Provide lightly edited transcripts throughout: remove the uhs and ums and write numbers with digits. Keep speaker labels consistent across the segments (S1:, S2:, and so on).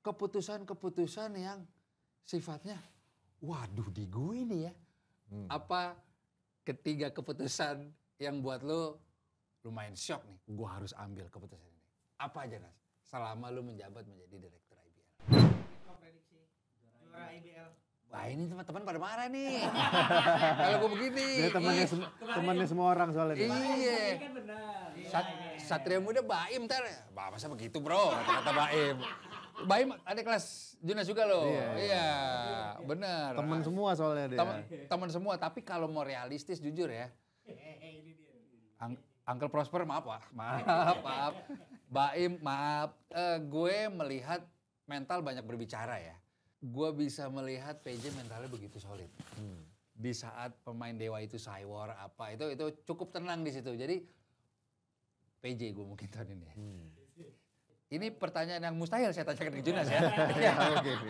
S1: keputusan-keputusan yang sifatnya, waduh di gue nih ya. Apa ketiga keputusan yang buat lo lumayan shock nih, gue harus ambil keputusan ini. Apa aja Nas, selama lo menjabat menjadi direktur IBL?
S2: Prediksi juara IBL.
S1: Wah ini teman-teman pada marah nih. Kalau gue begini.
S3: Dia temannya semua orang soalnya.
S1: Iya.
S2: Kan benar.
S1: Satria Muda Baim ntar. Masa begitu bro, kata Baim. Baim ada kelas Junas juga loh. Iya, benar.
S3: Teman semua soalnya dia.
S1: Teman semua, tapi kalau mau realistis jujur ya. Uncle Prosper maaf. Baim maaf. Gue melihat mental banyak berbicara ya. Gue bisa melihat PJ mentalnya begitu solid. Di saat pemain Dewa itu Cywar apa itu cukup tenang di situ. Jadi PJ gue mungkin tahun ini. Ini pertanyaan yang mustahil saya tanyakan ke Junas ya.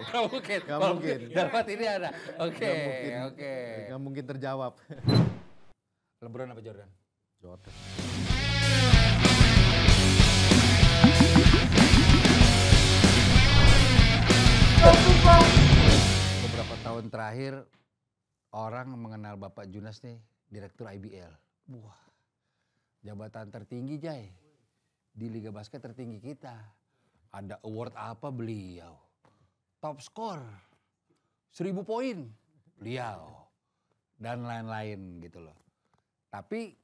S1: Gak mungkin. Dapat ini ada. Oke.
S3: Gak mungkin terjawab.
S1: LeBron apa Jordan?
S3: Jordan.
S1: Beberapa tahun terakhir orang mengenal Bapak Junas nih direktur IBL. Wah, jabatan tertinggi Jay di Liga Basket tertinggi kita. Ada award apa beliau? Top skor 1000 poin beliau dan lain-lain gitu loh. Tapi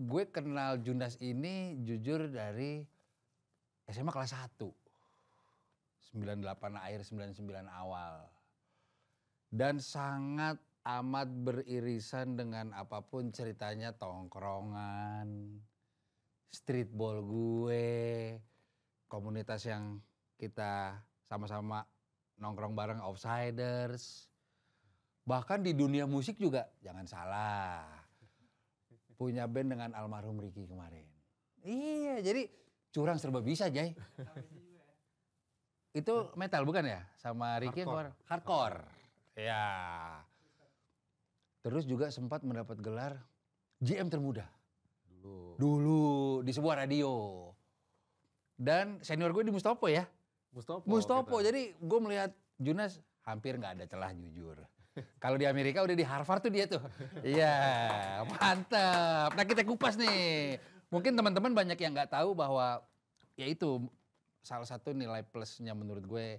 S1: gue kenal Junas ini jujur dari SMA kelas 1. 98 akhir 99 awal. Dan sangat amat beririsan dengan apapun ceritanya tongkrongan, streetball gue, komunitas yang kita sama-sama nongkrong bareng outsiders. Bahkan di dunia musik juga jangan salah. Punya band dengan almarhum Ricky kemarin. Iya, jadi curang serba bisa, Jay. Itu metal bukan ya? Sama Ricky hardcore. Ya. Terus juga sempat mendapat gelar GM termuda. Dulu di sebuah radio. Dan senior gue di Mustopo ya. Mustopo. Jadi gue melihat Junas hampir nggak ada celah jujur. Kalau di Amerika udah di Harvard tuh dia tuh. Iya, mantap. Nah kita kupas nih. Mungkin teman-teman banyak yang nggak tahu bahwa ya itu salah satu nilai plusnya menurut gue,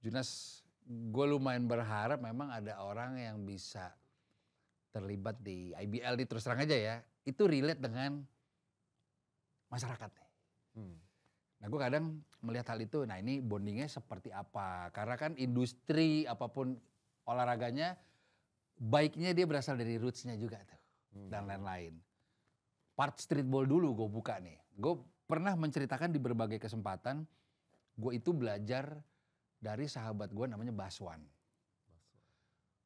S1: Junas, gue lumayan berharap memang ada orang yang bisa terlibat di IBL di terus terang aja ya, itu relate dengan masyarakat. Nah gue kadang melihat hal itu, nah ini bondingnya seperti apa, karena kan industri apapun olahraganya, baiknya dia berasal dari rootsnya juga tuh, dan lain-lain. Part streetball dulu gue buka nih, gue pernah menceritakan di berbagai kesempatan, gue itu belajar dari sahabat gue namanya Baswan.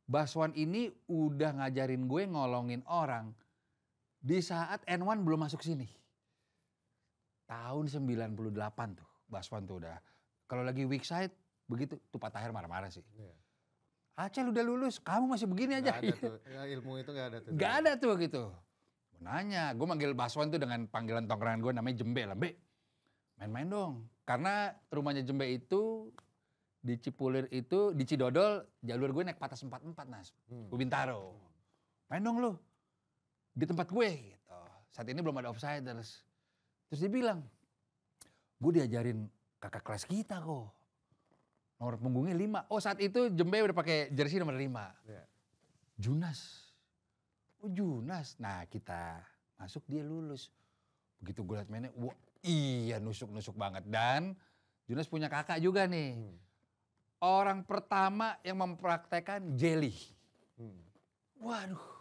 S1: Baswan ini udah ngajarin gue ngolongin orang di saat N1 belum masuk sini. Tahun 98 tuh, Baswan tuh udah. Kalau lagi weak side, begitu, tuh Pak Tahir marah-marah sih. Acel udah lulus, kamu masih begini aja.
S3: Gak ada tuh, ya, ilmu itu gak ada tuh.
S1: Gak ada tuh gitu. Nanya, gue manggil Baswan tuh dengan panggilan tongkrongan gue namanya Jembe lah. Be, main-main dong. Karena rumahnya Jembe itu di Cipulir itu, di Cidodol, jalur gue naik patas 44 Nas. Gue Bintaro. Main dong lu. Di tempat gue gitu. Saat ini belum ada outsiders. Terus dia bilang, gue diajarin kakak kelas kita kok. Nomor punggungnya 5. Oh saat itu Jembe udah pakai jersey nomor 5. Junas. Oh Junas, nah kita masuk dia lulus. Begitu gue liat mainnya, wah iya nusuk-nusuk banget. Dan Junas punya kakak juga nih. Orang pertama yang mempraktekkan jelly. Waduh.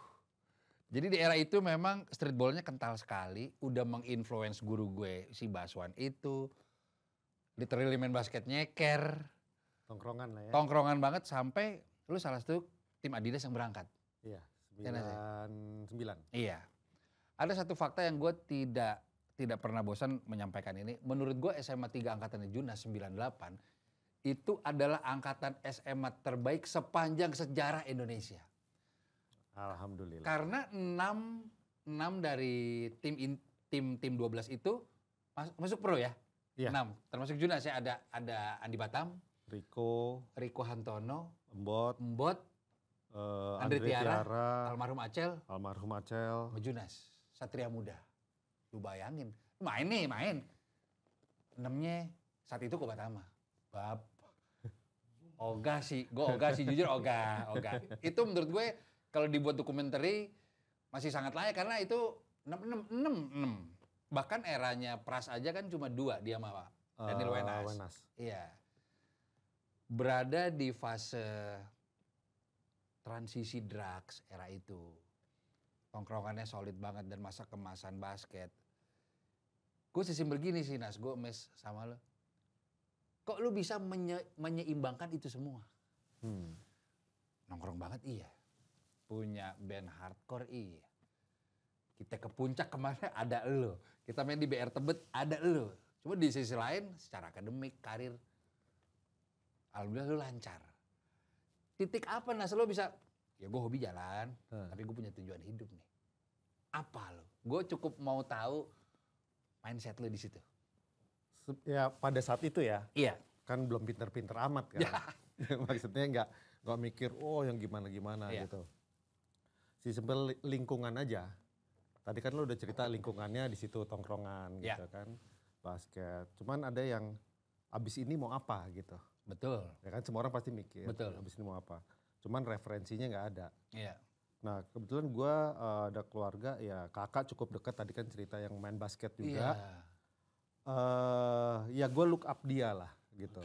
S1: Jadi di era itu memang streetballnya kental sekali. Udah menginfluence guru gue si Baswan itu. Literally main basket nyeker.
S3: Tongkrongan lah ya.
S1: Tongkrongan banget sampai lu salah satu tim Adidas yang berangkat.
S3: Iya. 99.
S1: Iya. Ada satu fakta yang gue tidak pernah bosan menyampaikan ini. Menurut gue SMA 3 angkatannya Junas 98 itu adalah angkatan SMA terbaik sepanjang sejarah Indonesia.
S3: Alhamdulillah.
S1: Karena 6 dari tim 12 itu masuk pro ya.
S3: Iya.
S1: 6 termasuk Junas ya, ada Andi Batam, Riko Hantono,
S3: Embot,
S1: Andre Tiara, almarhum Acel, sama Junas, Satria Muda. Lu bayangin, main. 6-nya saat itu Kobatama. Oga sih jujur Oga. Itu menurut gue kalau dibuat dokumenter masih sangat layak karena itu 6. Bahkan eranya Pras aja kan cuma 2 dia sama Daniel Wenas. Iya. Berada di fase transisi drugs era itu. Tongkrongannya solid banget dan masa kemasan basket. Gue sesimpel gini sih Nas, gue mes sama lo. Kok lu bisa menyeimbangkan itu semua? Nongkrong banget iya. Punya band hardcore iya. Kita ke puncak kemarin ada lo. Kita main di BR Tebet ada lo. Cuma di sisi lain secara akademik, karir. Alhamdulillah lu lancar. Titik apa Nas lo bisa? Ya gue hobi jalan, tapi gue punya tujuan hidup nih. Apa lo? Gue cukup mau tahu mindset lo di situ.
S3: Ya pada saat itu ya.
S1: Iya.
S3: Kan belum pinter-pinter amat kan. Maksudnya nggak mikir yang gimana gitu. Si simpel lingkungan aja. Tadi kan lo udah cerita lingkungannya di situ tongkrongan gitu kan. Basket. Cuman ada yang abis ini mau apa gitu.
S1: Betul.
S3: Ya kan semua orang pasti mikir.
S1: Betul.
S3: Abis ini mau apa. Cuman referensinya nggak ada.
S1: Iya.
S3: Nah kebetulan gue ada keluarga ya kakak cukup dekat tadi kan cerita yang main basket juga. Ya gue look up dia lah gitu.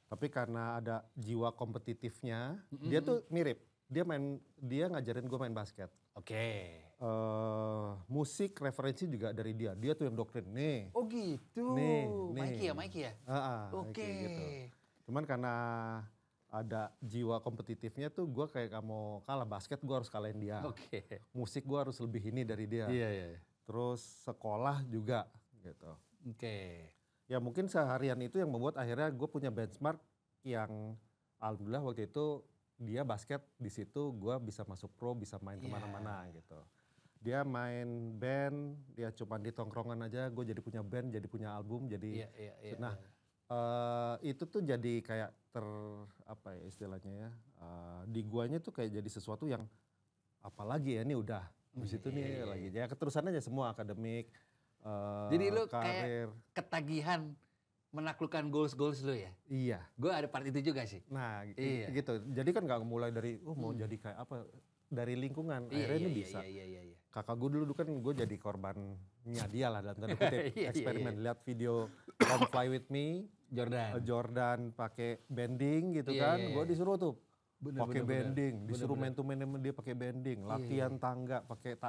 S3: Tapi karena ada jiwa kompetitifnya, dia tuh mirip. Dia ngajarin gue main basket. Musik referensi juga dari dia. Dia tuh yang doktrin nih.
S1: Oh gitu.
S3: Nih.
S1: Mikey ya.
S3: Gitu. Cuman karena ada jiwa kompetitifnya tuh gue kayak gak mau kalah basket, gue harus kalahin dia. Musik gue harus lebih ini dari dia.
S1: Iya.
S3: Terus sekolah juga gitu. Ya mungkin seharian itu yang membuat akhirnya gue punya benchmark yang alhamdulillah waktu itu dia basket di situ gue bisa masuk pro, bisa main kemana-mana gitu. Dia main band, dia cuma di tongkrongan aja, gue jadi punya band, jadi punya album, jadi itu tuh jadi kayak apa ya istilahnya ya, di guanya tuh kayak jadi sesuatu yang apalagi ya ini udah di situ nih lagi ya keterusan aja semua akademik.
S1: Jadi lu
S3: karir.
S1: Kayak ketagihan menaklukkan goals lu ya?
S3: Iya.
S1: Gue ada part itu juga sih.
S3: Nah gitu. Jadi kan gak mulai dari mau jadi kayak apa. Dari lingkungan. Akhirnya ini bisa.
S1: Iya.
S3: Kakak gue dulu kan gue jadi korbannya dia lah dalam tanda kutip. Eksperimen. Lihat video Come Fly With Me. Jordan pakai bending gitu kan. Gue disuruh tuh. Pakai bending. Disuruh main to main dia pakai bending. Latihan tangga. Pakai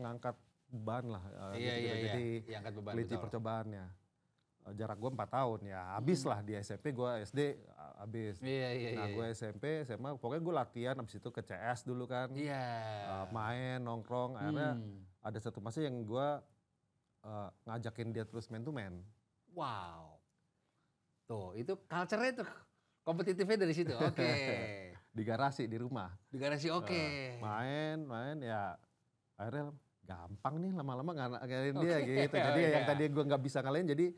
S3: ngangkat beban lah. Jadi peliti percobaannya. Jarak gue 4 tahun ya habis lah di SMP, gue SD habis. Nah gue SMP, SMA pokoknya gue latihan habis itu ke CS dulu kan. Main, nongkrong, akhirnya ada satu masa yang gue ngajakin dia terus man to man.
S1: Wow. Tuh itu culture-nya tuh kompetitifnya dari situ,
S3: Di garasi, di rumah.
S1: Di garasi
S3: main ya akhirnya gampang nih lama-lama ngalahin dia gitu. Jadi yang tadi gue gak bisa ngalahin jadi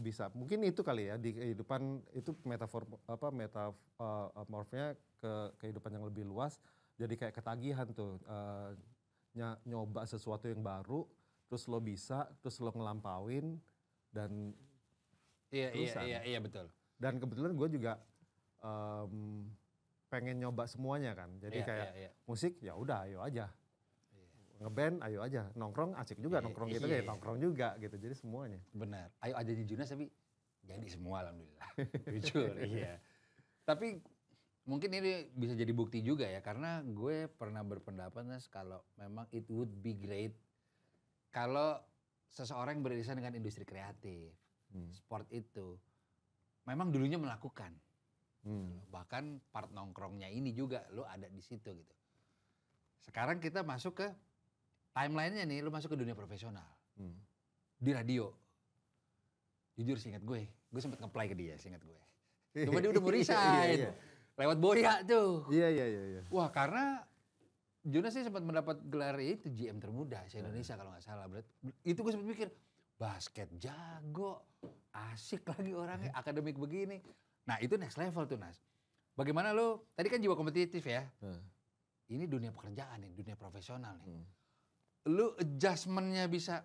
S3: bisa. Mungkin itu kali ya di kehidupan itu metamorfnya ke kehidupan yang lebih luas. Jadi kayak ketagihan tuh nyoba sesuatu yang baru, terus lo bisa, terus lo ngelampauin dan
S1: Iya betul.
S3: Dan kebetulan gue juga pengen nyoba semuanya kan. Jadi musik ya udah ayo aja. Ngeband ayo aja, nongkrong asik juga nongkrong gitu kayak nongkrong juga gitu. Jadi semuanya.
S1: Benar. Ayo aja di Junas tapi jadi semua alhamdulillah. Jujur. Tapi mungkin ini bisa jadi bukti juga ya karena gue pernah berpendapat Nas kalau memang it would be great kalau seseorang yang beririsan dengan industri kreatif, sport itu memang dulunya melakukan. Bahkan part nongkrongnya ini juga lo ada di situ gitu. Sekarang kita masuk ke timeline-nya nih, lu masuk ke dunia profesional. Di radio. Jujur seingat gue sempet nge-play ke dia seingat gue. Cuma dia udah mau resign. Lewat Boya tuh.
S3: Iya.
S1: Wah karena Junas sih sempat mendapat gelar itu GM termuda se-Indonesia kalau gak salah. Itu gue sempat mikir, basket jago, asik lagi orangnya, akademik begini. Nah itu next level tuh Nas. Bagaimana lo, tadi kan jiwa kompetitif ya. Ini dunia pekerjaan nih, dunia profesional nih. Lu adjustment-nya bisa,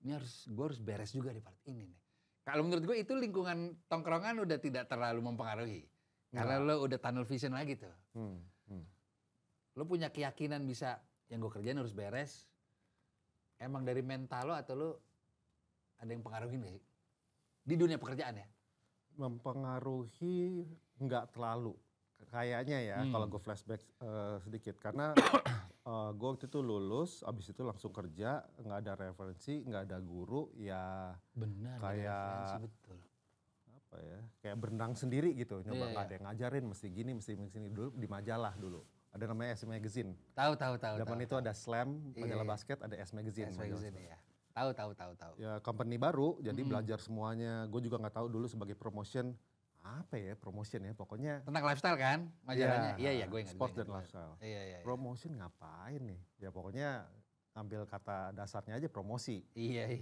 S1: gue harus beres juga di part ini nih. Kalau menurut gue itu lingkungan tongkrongan udah tidak terlalu mempengaruhi. Karena lo udah tunnel vision lagi tuh. Lo punya keyakinan bisa, yang gue kerjain harus beres. Emang dari mental lo atau lo ada yang pengaruhin gak sih? Di dunia pekerjaan ya?
S3: Mempengaruhi nggak terlalu. Kayaknya ya, kalau gue flashback sedikit. Karena gue waktu itu lulus, abis itu langsung kerja, nggak ada referensi, nggak ada guru, ya
S1: benar,
S3: kayak
S1: betul.
S3: Apa ya, kayak berenang sendiri gitu. Nyoba nggak ada yang ngajarin, mesti gini, mesti dulu di majalah dulu. Ada namanya S Magazine.
S1: Tahu.
S3: Zaman itu ada Slam, majalah basket, ada S Magazine.
S1: S Magazine ya. Tahu.
S3: Ya company baru, jadi belajar semuanya. Gue juga nggak tahu dulu sebagai promotion, apa ya promotion ya, pokoknya.
S1: Tentang lifestyle kan majalahnya? Iya, gue ingat.
S3: Sport dan lifestyle.
S1: Iya.
S3: Promotion ngapain nih? Ya pokoknya ambil kata dasarnya aja promosi.
S1: Iya.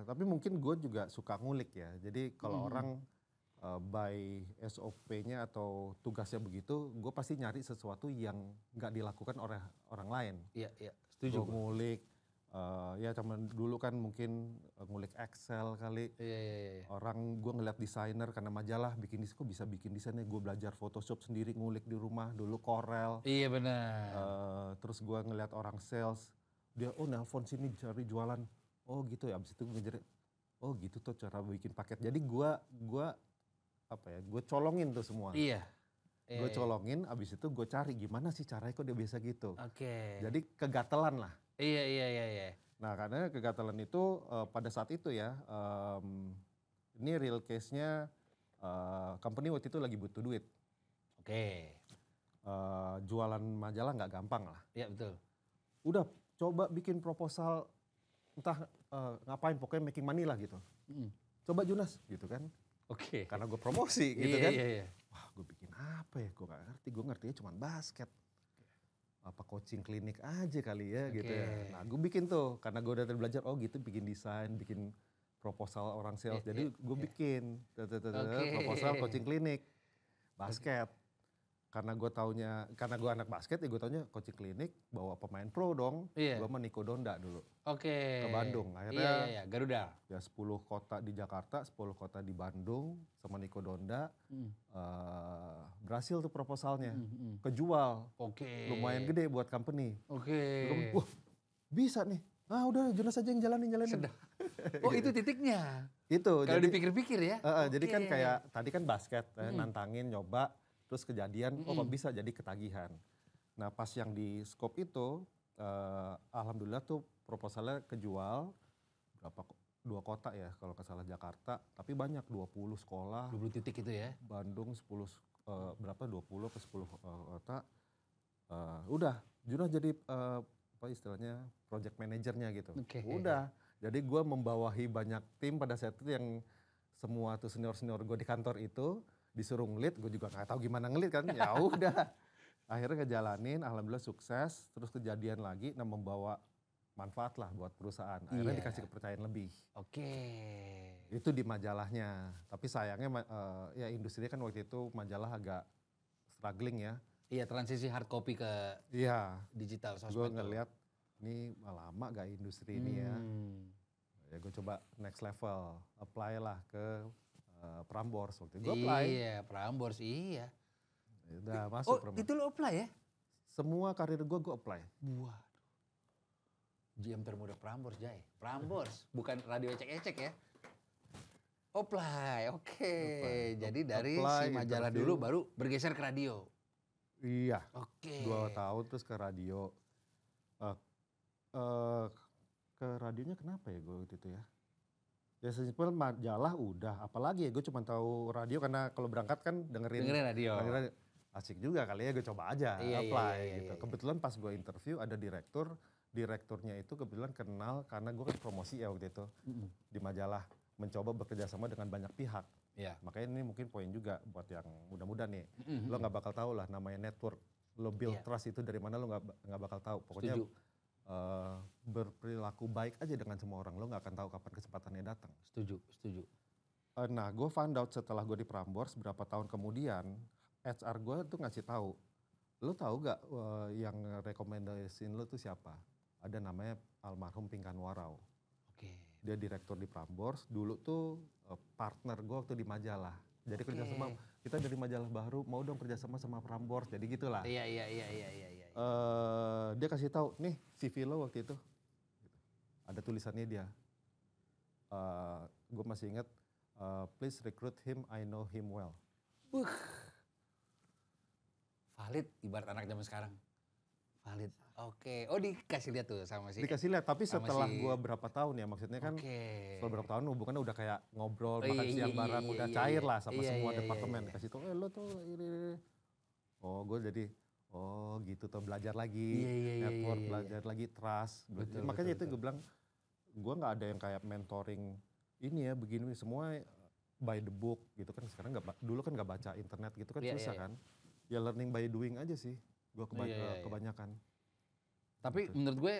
S3: Tapi mungkin gue juga suka ngulik ya. Jadi kalau orang by SOP-nya atau tugasnya begitu, gue pasti nyari sesuatu yang nggak dilakukan oleh orang lain.
S1: Iya. Setuju.
S3: Gue ngulik, ya cuman dulu kan mungkin ngulik Excel kali.
S1: Iya.
S3: Orang gue ngeliat desainer karena majalah bikin kok bisa bikin desainnya. Gue belajar Photoshop sendiri, ngulik di rumah dulu Corel.
S1: Iya benar.
S3: Terus gue ngeliat orang sales, dia nelpon sini cari jualan. Oh gitu ya, abis itu gue ngejar, oh gitu tuh cara bikin paket. Jadi gue colongin tuh semua.
S1: Iya.
S3: Gue colongin, abis itu gue cari gimana sih caranya kok dia biasa gitu.
S1: Oke.
S3: Jadi kegatelan lah.
S1: Iya.
S3: Nah karena kegatelan itu pada saat itu ya, ini real case-nya company waktu itu lagi butuh duit.
S1: Oke.
S3: Jualan majalah nggak gampang lah.
S1: Iya betul.
S3: Udah coba bikin proposal, entah ngapain pokoknya making money lah gitu. Coba Junas gitu kan.
S1: Oke.
S3: Karena gue promosi gitu kan.
S1: Iya.
S3: Wah gue bikin apa ya, gue gak ngerti. Gue ngertinya cuma basket. Apa coaching klinik aja kali ya gitu ya. Nah gue bikin tuh, karena gue udah belajar, oh gitu bikin desain, bikin proposal orang sales. Jadi gue bikin proposal coaching klinik, basket. Karena gue anak basket ya gue taunya coaching klinik, bawa pemain pro dong. Gue sama Niko Donda dulu.
S1: Ke
S3: Bandung. Akhirnya
S1: iya, Garuda.
S3: Ya 10 kota di Jakarta, 10 kota di Bandung sama Niko Donda. Berhasil tuh proposalnya. Kejual. Lumayan gede buat company. Wah bisa nih. Ah udah Jonas aja yang jalanin.
S1: Oh itu titiknya.
S3: Itu.
S1: Kalau dipikir-pikir ya.
S3: Jadi kan kayak tadi kan basket, nantangin, nyoba. Terus kejadian, kok bisa jadi ketagihan. Nah pas yang di scope itu, alhamdulillah tuh proposalnya kejual, berapa 2 kota ya kalau nggak salah Jakarta, tapi banyak 20 sekolah.
S1: 20 titik itu ya?
S3: Bandung 20 ke 10 kota. Udah, Junas jadi apa istilahnya project manajernya gitu. Udah, jadi gue membawahi banyak tim pada saat itu yang semua tuh senior-senior gue di kantor itu, disuruh ngelit, gue juga nggak tahu gimana ngelit kan, ya udah. Akhirnya ngejalanin, alhamdulillah sukses, terus kejadian lagi, membawa manfaat lah buat perusahaan. Akhirnya dikasih kepercayaan lebih. Itu di majalahnya, tapi sayangnya ya industrinya kan waktu itu majalah agak struggling ya.
S1: Iya, transisi hard copy ke digital sosmed.
S3: Gue ngeliat, ini lama gak industri ini ya. Ya gue coba next level, apply lah ke Prambors waktu itu. Gue apply.
S1: Iya, Prambors iya.
S3: Udah masuk Prambors.
S1: Itu lo apply ya?
S3: Semua karir gue apply.
S1: Waduh. GM termuda Prambors, Jay. Prambors, bukan radio ecek-ecek ya. Apply, oke. Jadi dari si majalah dulu baru bergeser ke radio.
S3: Iya. 2 tahun terus ke radio. Ke radionya kenapa ya gue waktu itu ya? Ya sesimpel majalah udah, apalagi ya gue cuma tahu radio karena kalau berangkat kan dengerin
S1: radio.
S3: Asik juga kali ya, gue coba aja apply gitu. Kebetulan pas gue interview ada direkturnya itu kebetulan kenal karena gue kan promosi ya waktu itu di majalah, mencoba bekerja sama dengan banyak pihak. Makanya ini mungkin poin juga buat yang muda-muda nih. Lo nggak bakal tahu lah namanya network. Lo build trust itu dari mana lo nggak bakal tahu. Pokoknya berperilaku baik aja dengan semua orang. Lo nggak akan tahu kapan kesempatannya datang.
S1: Setuju.
S3: Nah, gue found out setelah gue di Prambors beberapa tahun kemudian, HR gue tuh ngasih tahu, lo tahu gak yang rekomendasiin lo tuh siapa? Ada namanya almarhum Pinkan Warau.
S1: Oke.
S3: Dia direktur di Prambors, dulu tuh partner gue waktu di majalah. Jadi kerjasama, kita dari majalah baru mau dong kerjasama sama Prambors, jadi gitulah.
S1: Iya.
S3: Dia kasih tahu, nih CV lo waktu itu, ada tulisannya dia. Gue masih ingat, please recruit him, I know him well.
S1: Valid ibarat anak zaman sekarang. Valid. Oke. Oh dikasih lihat tuh sama si.
S3: Dikasih lihat, tapi setelah gue berapa tahun ya, maksudnya kan setelah berapa tahun hubungannya udah kayak ngobrol, makan siang bareng, udah cair lah sama semua departemen. Dikasih tahu, lo tuh ini. Oh gue jadi, oh gitu tuh belajar lagi, network belajar lagi, trust.
S1: Betul,
S3: makanya itu gue bilang, gue gak ada yang kayak mentoring ini ya begini, semua by the book gitu kan. Sekarang dulu kan gak baca internet gitu kan susah kan. Ya learning by doing aja sih, gue kebanyakan.
S1: Tapi menurut gue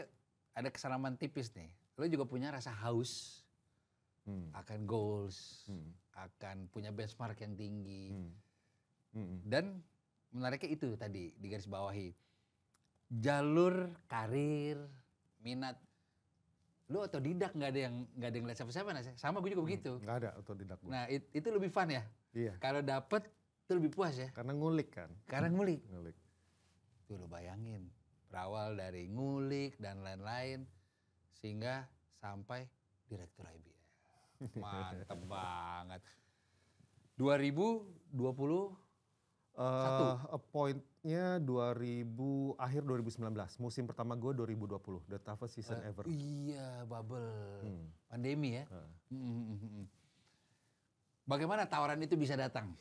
S1: ada kesalahan tipis nih. Lo juga punya rasa haus akan goals, akan punya benchmark yang tinggi. Dan menariknya itu tadi di garis bawahi. Jalur karir, minat. Lu otodidak nggak ada yang lihat siapa-siapa nasi. Sama gue juga begitu.
S3: Nggak ada otodidak gue.
S1: Nah itu lebih fun ya.
S3: Iya.
S1: Kalau dapet itu lebih puas ya.
S3: Karena ngulik kan.
S1: Karena ngulik.
S3: Tuh
S1: lo bayangin. Berawal dari ngulik dan lain-lain. Sehingga sampai direktur IBL. Mantep banget. 2020
S3: appointnya akhir 2019, musim pertama gue 2020, the toughest season ever.
S1: Iya, bubble, pandemi ya. Bagaimana tawaran itu bisa datang?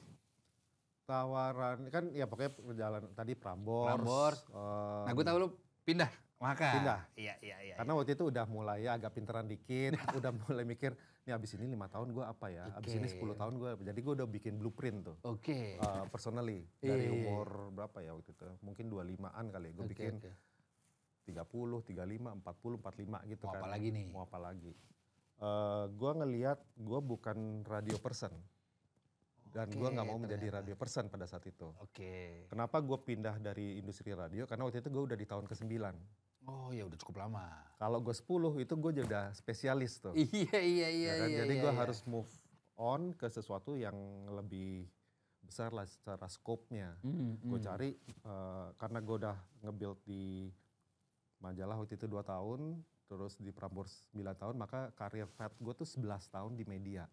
S3: Tawaran kan ya pokoknya perjalanan tadi Prambors.
S1: Nah gue tahu lu pindah Mahaka.
S3: Pindah.
S1: Iya.
S3: Karena waktu itu udah mulai ya agak pinteran dikit, udah mulai mikir nih abis ini 5 tahun gue apa ya, abis ini 10 tahun gue, jadi gue udah bikin blueprint tuh. Personally, dari umur berapa ya waktu itu, mungkin 25an kali gue bikin 30, 35, 40, 45 gitu kan.
S1: Mau apa lagi nih?
S3: Mau apa lagi. Gue ngeliat gue bukan radio person. Dan gue gak mau menjadi radio person pada saat itu. Kenapa gue pindah dari industri radio, karena waktu itu gue udah di tahun ke-9.
S1: Oh ya udah cukup lama.
S3: Kalau gue 10 itu gue udah spesialis tuh.
S1: Iya.
S3: Jadi gue harus move on ke sesuatu yang lebih besar lah secara scope-nya. Gue cari, karena gue udah nge-build di majalah waktu itu 2 tahun, terus di Prambors 9 tahun, maka karir path gue tuh 11 tahun di media.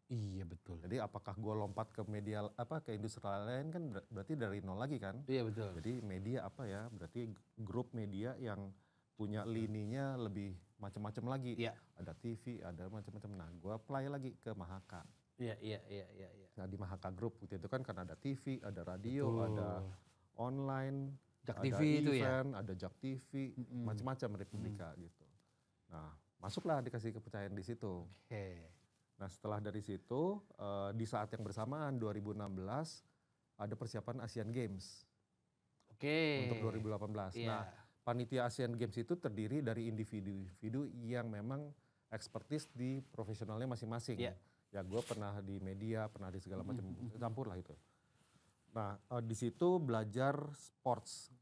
S1: Iya betul.
S3: Jadi apakah gue lompat ke media ke industri lain kan berarti dari nol lagi kan?
S1: Iya betul.
S3: Jadi media apa ya? Berarti grup media yang punya lininya lebih macam-macam lagi.
S1: Iya.
S3: Ada TV, ada macam-macam. Nah, gue apply lagi ke Mahaka.
S1: Iya.
S3: Nah di Mahaka Group waktu itu kan ada TV, ada radio, ada online,
S1: Jak
S3: ada
S1: TV
S3: event,
S1: itu ya?
S3: ada Jak TV, macam-macam Republika gitu. Nah masuklah dikasih kepercayaan di situ. Nah setelah dari situ, di saat yang bersamaan 2016 ada persiapan Asian Games. Untuk 2018. Nah panitia Asian Games itu terdiri dari individu-individu yang memang expertise di profesionalnya masing-masing. Ya gue pernah di media, pernah di segala macam, campur lah itu. Nah di situ belajar sports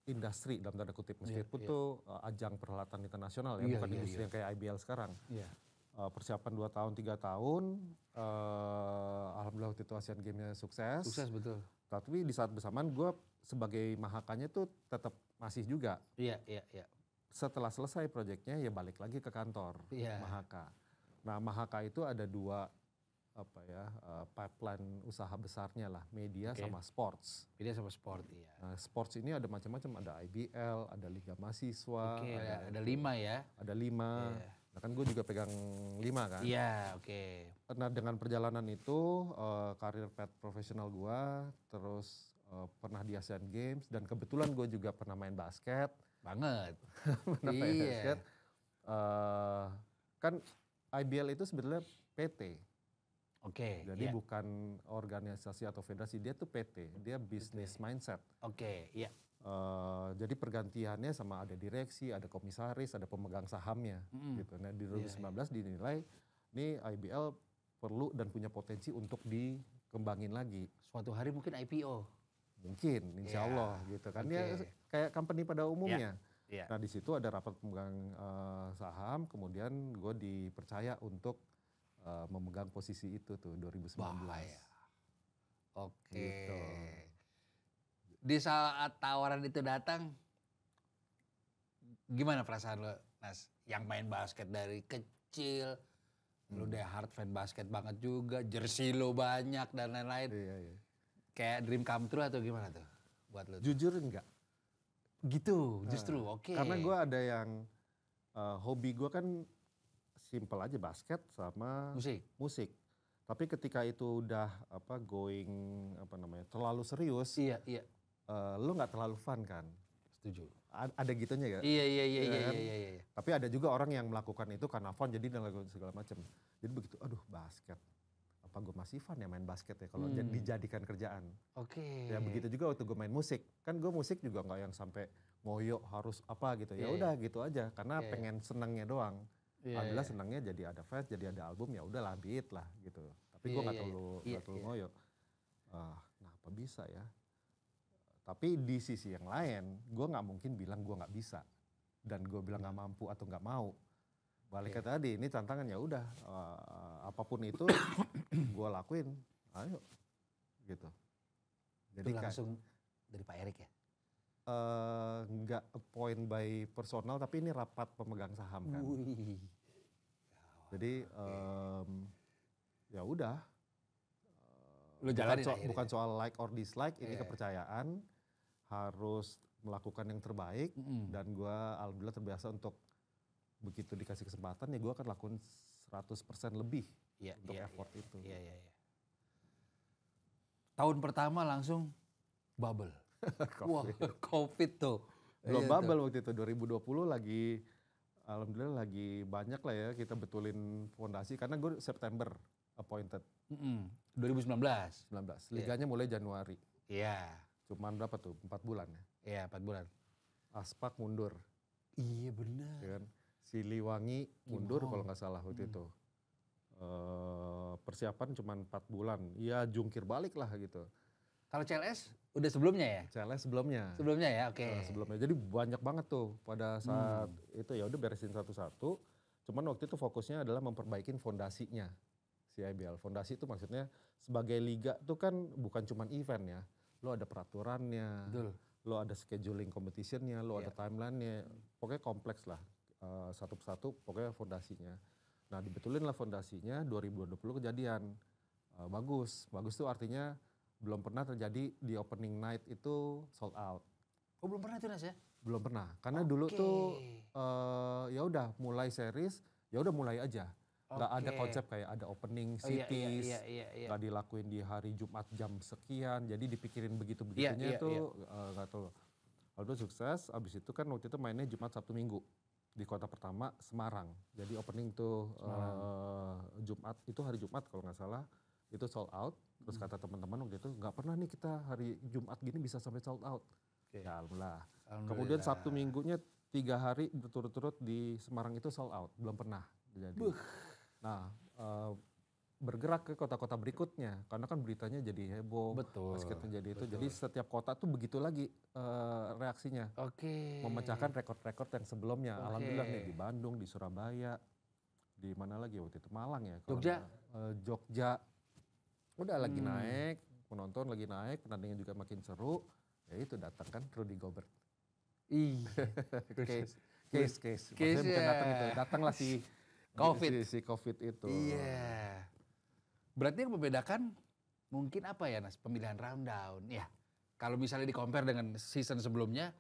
S3: industri dalam tanda kutip, meskipun tuh ajang perhelatan internasional ya, bukan industri yang kayak IBL sekarang. Persiapan 2 tahun, 3 tahun, alhamdulillah waktu itu Asian Games-nya sukses.
S1: Sukses betul.
S3: Tapi di saat bersamaan gue sebagai Mahakanya tuh tetap masih juga.
S1: Iya.
S3: Setelah selesai proyeknya ya balik lagi ke kantor Mahaka. Nah Mahaka itu ada 2 pipeline usaha besarnya lah, media sama sports.
S1: Media sama sport, iya.
S3: Nah sports ini ada macam-macam, ada IBL, ada Liga Mahasiswa.
S1: Ada 5 ya.
S3: Ada 5. Nah kan gue juga pegang 5 kan.
S1: Iya,
S3: Nah dengan perjalanan itu karir path profesional gue, terus pernah di Asian Games dan kebetulan gue juga pernah main basket.
S1: Banget.
S3: Pernah main basket. Kan IBL itu sebetulnya PT. Jadi bukan organisasi atau federasi, dia tuh PT, dia business mindset. Jadi pergantiannya sama ada direksi, ada komisaris, ada pemegang sahamnya gitu. Nah di 2019 dinilai ini IBL perlu dan punya potensi untuk dikembangin lagi.
S1: Suatu hari mungkin IPO.
S3: Mungkin, insya Allah gitu kan. Ya kayak company pada umumnya. Nah di situ ada rapat pemegang saham, kemudian gue dipercaya untuk memegang posisi itu tuh 2019.
S1: Bahaya. Oke.
S3: Gitu.
S1: Di saat tawaran itu datang, gimana perasaan lo, Nas? Yang main basket dari kecil, lu udah hard fan basket banget juga, jersey lo banyak dan lain-lain.
S3: Iya.
S1: Kayak dream come true atau gimana tuh buat lo?
S3: Jujur enggak.
S1: Gitu, justru oke.
S3: Karena gue ada yang hobi gue kan simple aja, basket sama musik. Tapi ketika itu udah terlalu serius,
S1: iya.
S3: Lu nggak terlalu fun kan?
S1: Setuju.
S3: Ada gitunya gak?
S1: Iya.
S3: Tapi ada juga orang yang melakukan itu karena fun, jadi melakukan segala macam. Jadi begitu, aduh basket, apa gue masih fun ya main basket ya kalau dijadikan kerjaan.
S1: Oke.
S3: Ya begitu juga waktu gue main musik, kan gue musik juga nggak yang sampai ngoyo harus apa gitu. Ya udah gitu aja, karena pengen senangnya doang. Alhamdulillah senangnya jadi ada fest, jadi ada album, ya udah lah beat lah gitu. Tapi gue nggak terlalu ngoyo. Kenapa bisa ya? Tapi di sisi yang lain, gue nggak mungkin bilang gue nggak bisa dan gue bilang nggak mampu atau nggak mau. Balik ke tadi, ini tantangan, ya udah apapun itu gue lakuin, ayo gitu.
S1: Jadi itu langsung dari Pak Erik ya?
S3: Nggak appoint by personal, tapi ini rapat pemegang saham kan. Jadi ya udah. Bukan soal like or dislike, ini kepercayaan. Harus melakukan yang terbaik dan gue alhamdulillah terbiasa untuk begitu dikasih kesempatan ya gue akan lakukan 100% lebih untuk effort itu.
S1: Iya. Tahun pertama langsung bubble. Wah, COVID tuh.
S3: Belum bubble waktu itu, 2020 lagi alhamdulillah lagi banyak lah ya kita betulin fondasi karena gue September appointed.
S1: 2019.
S3: Liganya mulai Januari.
S1: Iya.
S3: Cuman berapa tuh? 4 bulan ya?
S1: Iya 4 bulan.
S3: Aspak mundur.
S1: Iya benar.
S3: Ya kan? Siliwangi mundur kalau nggak salah waktu itu. Persiapan cuman 4 bulan. Ya jungkir balik lah gitu.
S1: Kalau CLS udah sebelumnya ya?
S3: CLS sebelumnya.
S1: Sebelumnya ya, oke.
S3: Sebelumnya. Jadi banyak banget tuh pada saat itu ya udah beresin satu-satu. Cuman waktu itu fokusnya adalah memperbaikin fondasinya si IBL. Fondasi itu maksudnya sebagai liga tuh kan bukan cuman event ya. Lo ada peraturannya, lo ada scheduling competitionnya, lo ada timelinenya, pokoknya kompleks lah. Satu persatu pokoknya fondasinya. Nah dibetulin lah fondasinya, 2020 kejadian. Bagus tuh artinya belum pernah terjadi di opening night itu sold out.
S1: Oh belum pernah itu Nas ya?
S3: Belum pernah, karena dulu tuh ya udah mulai series, ya udah mulai aja. Nggak ada konsep kayak ada opening cities, nggak dilakuin di hari Jumat jam sekian, jadi dipikirin begitu-begitunya itu nggak tahu. Lalu sukses, abis itu kan waktu itu mainnya Jumat Sabtu Minggu di kota pertama Semarang. Jadi opening tuh Jumat, itu hari Jumat kalau nggak salah, itu sold out. Terus kata teman-teman waktu itu nggak pernah nih kita hari Jumat gini bisa sampai sold out. Ya alhamdulillah. Kemudian Sabtu Minggunya 3 hari berturut-turut di Semarang itu sold out, belum pernah terjadi. Nah, bergerak ke kota-kota berikutnya karena kan beritanya jadi heboh, basketnya jadi itu. Jadi setiap kota tuh begitu lagi reaksinya. Memecahkan rekor-rekor yang sebelumnya. Alhamdulillah nih di Bandung, di Surabaya, di mana lagi waktu itu Malang ya. Jogja. Udah lagi naik, penonton lagi naik, pertandingan juga makin seru. Ya itu datang kan Rudy Gobert. Case. Maksudnya bukan datang itu, datanglah si COVID itu.
S1: Iya. Berarti yang membedakan mungkin apa ya Nas? Pemilihan rundown. Ya. Kalau misalnya di-compare dengan season sebelumnya,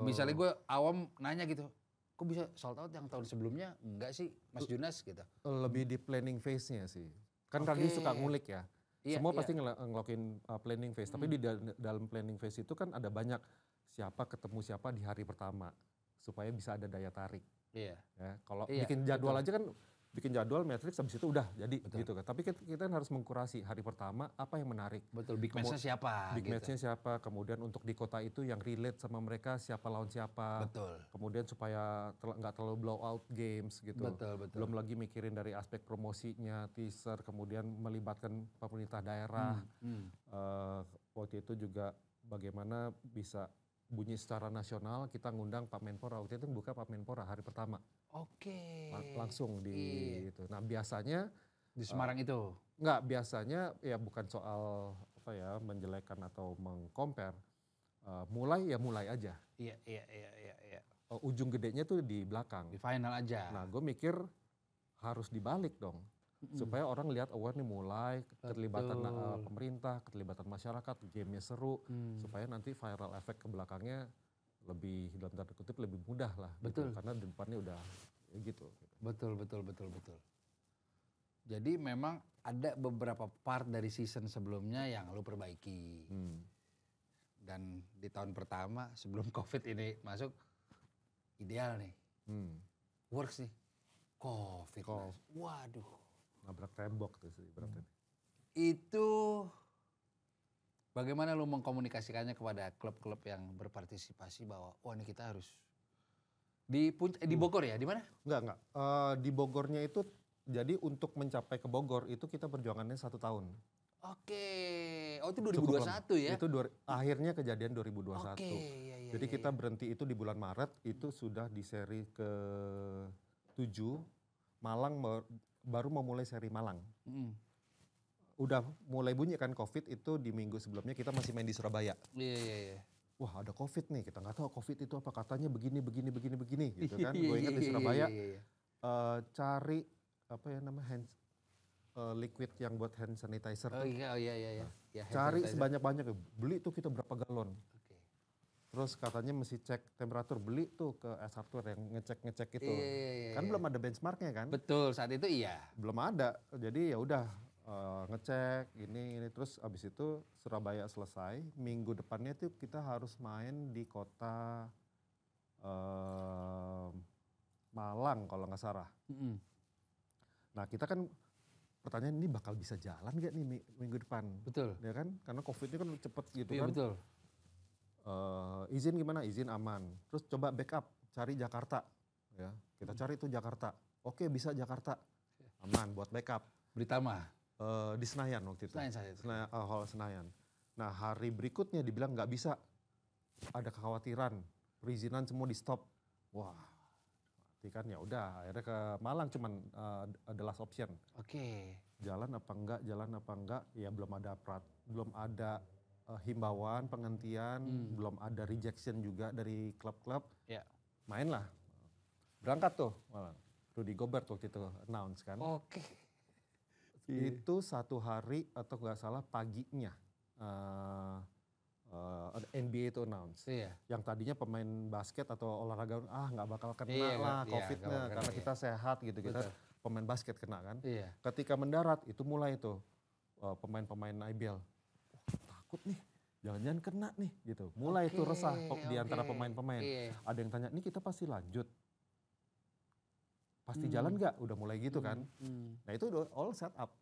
S1: misalnya gue awam nanya gitu, kok bisa sold out yang tahun sebelumnya? Enggak sih Mas Junas gitu.
S3: Lebih di planning phase-nya sih. Kan Radi suka ngulik ya. Semua pasti ngelakuin planning phase. Tapi di dalam planning phase itu kan ada banyak siapa ketemu siapa di hari pertama. Supaya bisa ada daya tarik.
S1: Iya.
S3: Ya, kalau bikin jadwal aja kan bikin jadwal matrix habis itu udah jadi gitu kan. Tapi kita harus mengkurasi hari pertama apa yang menarik.
S1: Betul, big match-nya siapa?
S3: Big match-nya siapa, kemudian untuk di kota itu yang relate sama mereka siapa lawan siapa.
S1: Betul.
S3: Kemudian supaya nggak terlalu blowout games gitu.
S1: Betul.
S3: Belum lagi mikirin dari aspek promosinya, teaser, kemudian melibatkan pemerintah daerah. Waktu itu juga bagaimana bisa bunyi secara nasional, kita ngundang Pak Menpora. Waktu itu buka Pak Menpora hari pertama.
S1: Oke.
S3: Langsung di itu. Nah biasanya
S1: di Semarang itu?
S3: Enggak, biasanya ya bukan soal apa ya menjelekkan atau mengcompare. Mulai aja.
S1: Iya.
S3: Ujung gedenya tuh di belakang.
S1: Di final aja.
S3: Nah gue mikir harus dibalik dong. Supaya orang lihat aware nih mulai, keterlibatan pemerintah, keterlibatan masyarakat, gamenya seru. Supaya nanti viral effect ke belakangnya lebih dalam tanda kutip lebih mudah lah.
S1: Betul.
S3: Gitu, karena di depannya udah gitu.
S1: Betul. Jadi memang ada beberapa part dari season sebelumnya yang lo perbaiki. Dan di tahun pertama sebelum COVID ini masuk, ideal nih. Works nih. COVID. Waduh.
S3: Nabrak tembok tuh sih berarti.
S1: Itu bagaimana lu mengkomunikasikannya kepada klub-klub yang berpartisipasi bahwa wah ini kita harus di Bogor ya, di mana?
S3: Enggak. Di Bogornya itu jadi untuk mencapai ke Bogor itu kita perjuangannya 1 tahun.
S1: Oke. Oh itu 2021 ya?
S3: Itu akhirnya kejadian 2021.
S1: Oke, iya.
S3: Jadi kita berhenti itu di bulan Maret, itu sudah di seri ke-7. Malang baru memulai seri Malang. Udah mulai bunyi kan COVID itu di minggu sebelumnya kita masih main di Surabaya.
S1: Iya.
S3: Wah ada COVID nih, kita nggak tahu COVID itu apa, katanya begini gitu kan. Gue ingat di Surabaya cari apa ya namanya liquid yang buat hand sanitizer.
S1: Oh iya. Ya,
S3: cari sebanyak-banyaknya, beli tuh kita berapa galon. Terus katanya mesti cek temperatur, beli tuh ke S Hardware yang ngecek itu. Kan belum ada benchmarknya kan?
S1: Betul, saat itu iya.
S3: Belum ada, jadi ya udah ngecek ini terus abis itu Surabaya selesai. Minggu depannya tuh kita harus main di kota Malang kalau nggak salah. Nah kita kan pertanyaan ini bakal bisa jalan gak nih minggu depan?
S1: Betul.
S3: Ya kan, karena COVID ini kan cepet gitu
S1: iya,
S3: kan.
S1: Betul.
S3: Izin gimana? Izin aman. Terus coba backup, cari Jakarta. Ya, kita cari tuh Jakarta. Oke, bisa Jakarta. Aman buat backup.
S1: Britama.
S3: Di Senayan waktu itu. Hall Senayan. Nah, hari berikutnya dibilang nggak bisa. Ada kekhawatiran, perizinan semua di stop. Wah, berarti kan ya udah. Akhirnya ke Malang cuman the last option.
S1: Oke.
S3: Jalan apa enggak? Ya belum ada himbauan, penghentian, belum ada rejection juga dari klub-klub.
S1: Ya.
S3: Main lah. Berangkat tuh malah. Rudy Gobert waktu itu announce kan.
S1: Oke.
S3: Itu 1 hari atau nggak salah paginya NBA itu announce.
S1: Iya.
S3: Yang tadinya pemain basket atau olahraga nggak bakal kena lah COVID-nya karena kita sehat gitu. Kita pemain basket kena kan.
S1: Iya.
S3: Ketika mendarat itu mulai tuh pemain-pemain IBL. Takut nih, jangan-jangan kena nih gitu. Mulai itu resah di antara pemain-pemain. Ada yang tanya, ini kita pasti lanjut. Pasti jalan gak? Udah mulai gitu kan. Nah itu udah all set up.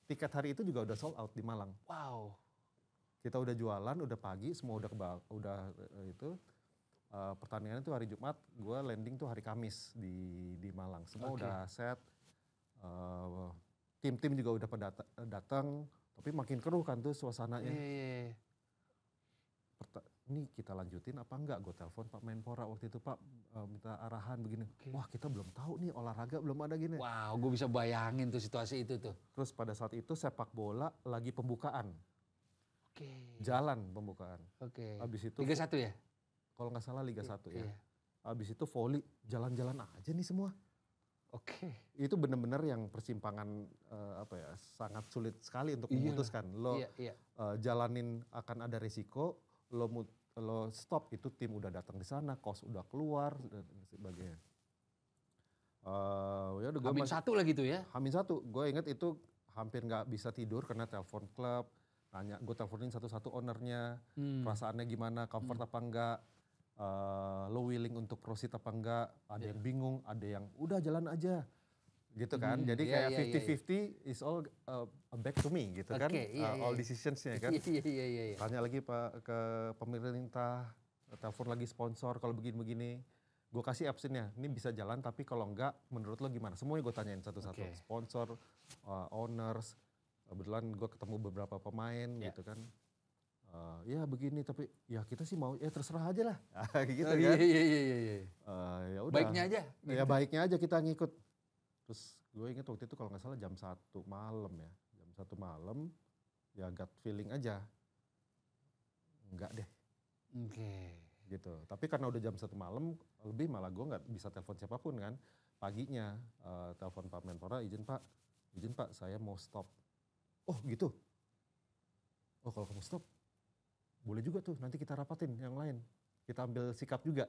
S3: Tiket hari itu juga udah sold out di Malang.
S1: Wow.
S3: Kita udah jualan, udah pagi, semua udah itu. Pertandingan itu hari Jumat, gue landing tuh hari Kamis di Malang. Semua udah set. Tim-tim juga udah pada datang. Tapi makin keruh kan tuh suasananya. Ini kita lanjutin apa enggak? Gue telepon Pak Menpora waktu itu, Pak minta arahan begini. Wah kita belum tahu nih olahraga belum ada gini.
S1: Wow, gue bisa bayangin tuh situasi itu tuh.
S3: Terus pada saat itu sepak bola lagi pembukaan. Jalan pembukaan. Abis itu
S1: Liga 1 ya?
S3: Kalau nggak salah Liga 1 ya. Abis itu volley, jalan-jalan aja nih semua. Itu benar-benar yang persimpangan sangat sulit sekali untuk memutuskan. Lo jalanin akan ada resiko, lo stop itu tim udah datang di sana, cost udah keluar dan sebagainya.
S1: Hamin 1 lagi tuh ya?
S3: Hamin 1, gue inget itu hampir nggak bisa tidur karena telepon klub, nanya, gue teleponin satu-satu ownernya, perasaannya gimana, comfort apa enggak. Lo willing untuk proceed apa enggak, ada yang bingung, ada yang udah jalan aja. gitu kan. Jadi kayak 50-50 is all back to me gitu kan. All decisions-nya kan.
S1: Iya.
S3: Tanya lagi ke pemerintah, telepon lagi sponsor kalau begini-begini. Gue kasih optionnya, ini bisa jalan tapi kalau enggak menurut lo gimana? Semuanya gue tanyain satu-satu. Sponsor, owners, kebetulan gue ketemu beberapa pemain gitu kan. Ya begini tapi ya kita sih mau ya terserah aja lah gitu kan.
S1: Iya.
S3: Ya udah.
S1: Baiknya aja. Gitu.
S3: Ya baiknya aja kita ngikut. Terus gue inget waktu itu kalau nggak salah jam 1 malam ya. Jam 1 malam ya gut feeling aja. Enggak deh. Gitu. Tapi karena udah jam 1 malam lebih malah gue nggak bisa telepon siapapun kan. Paginya telepon Pak Menpora, izin Pak saya mau stop. Oh gitu. Oh kalau kamu stop boleh juga tuh, nanti kita rapatin yang lain. Kita ambil sikap juga.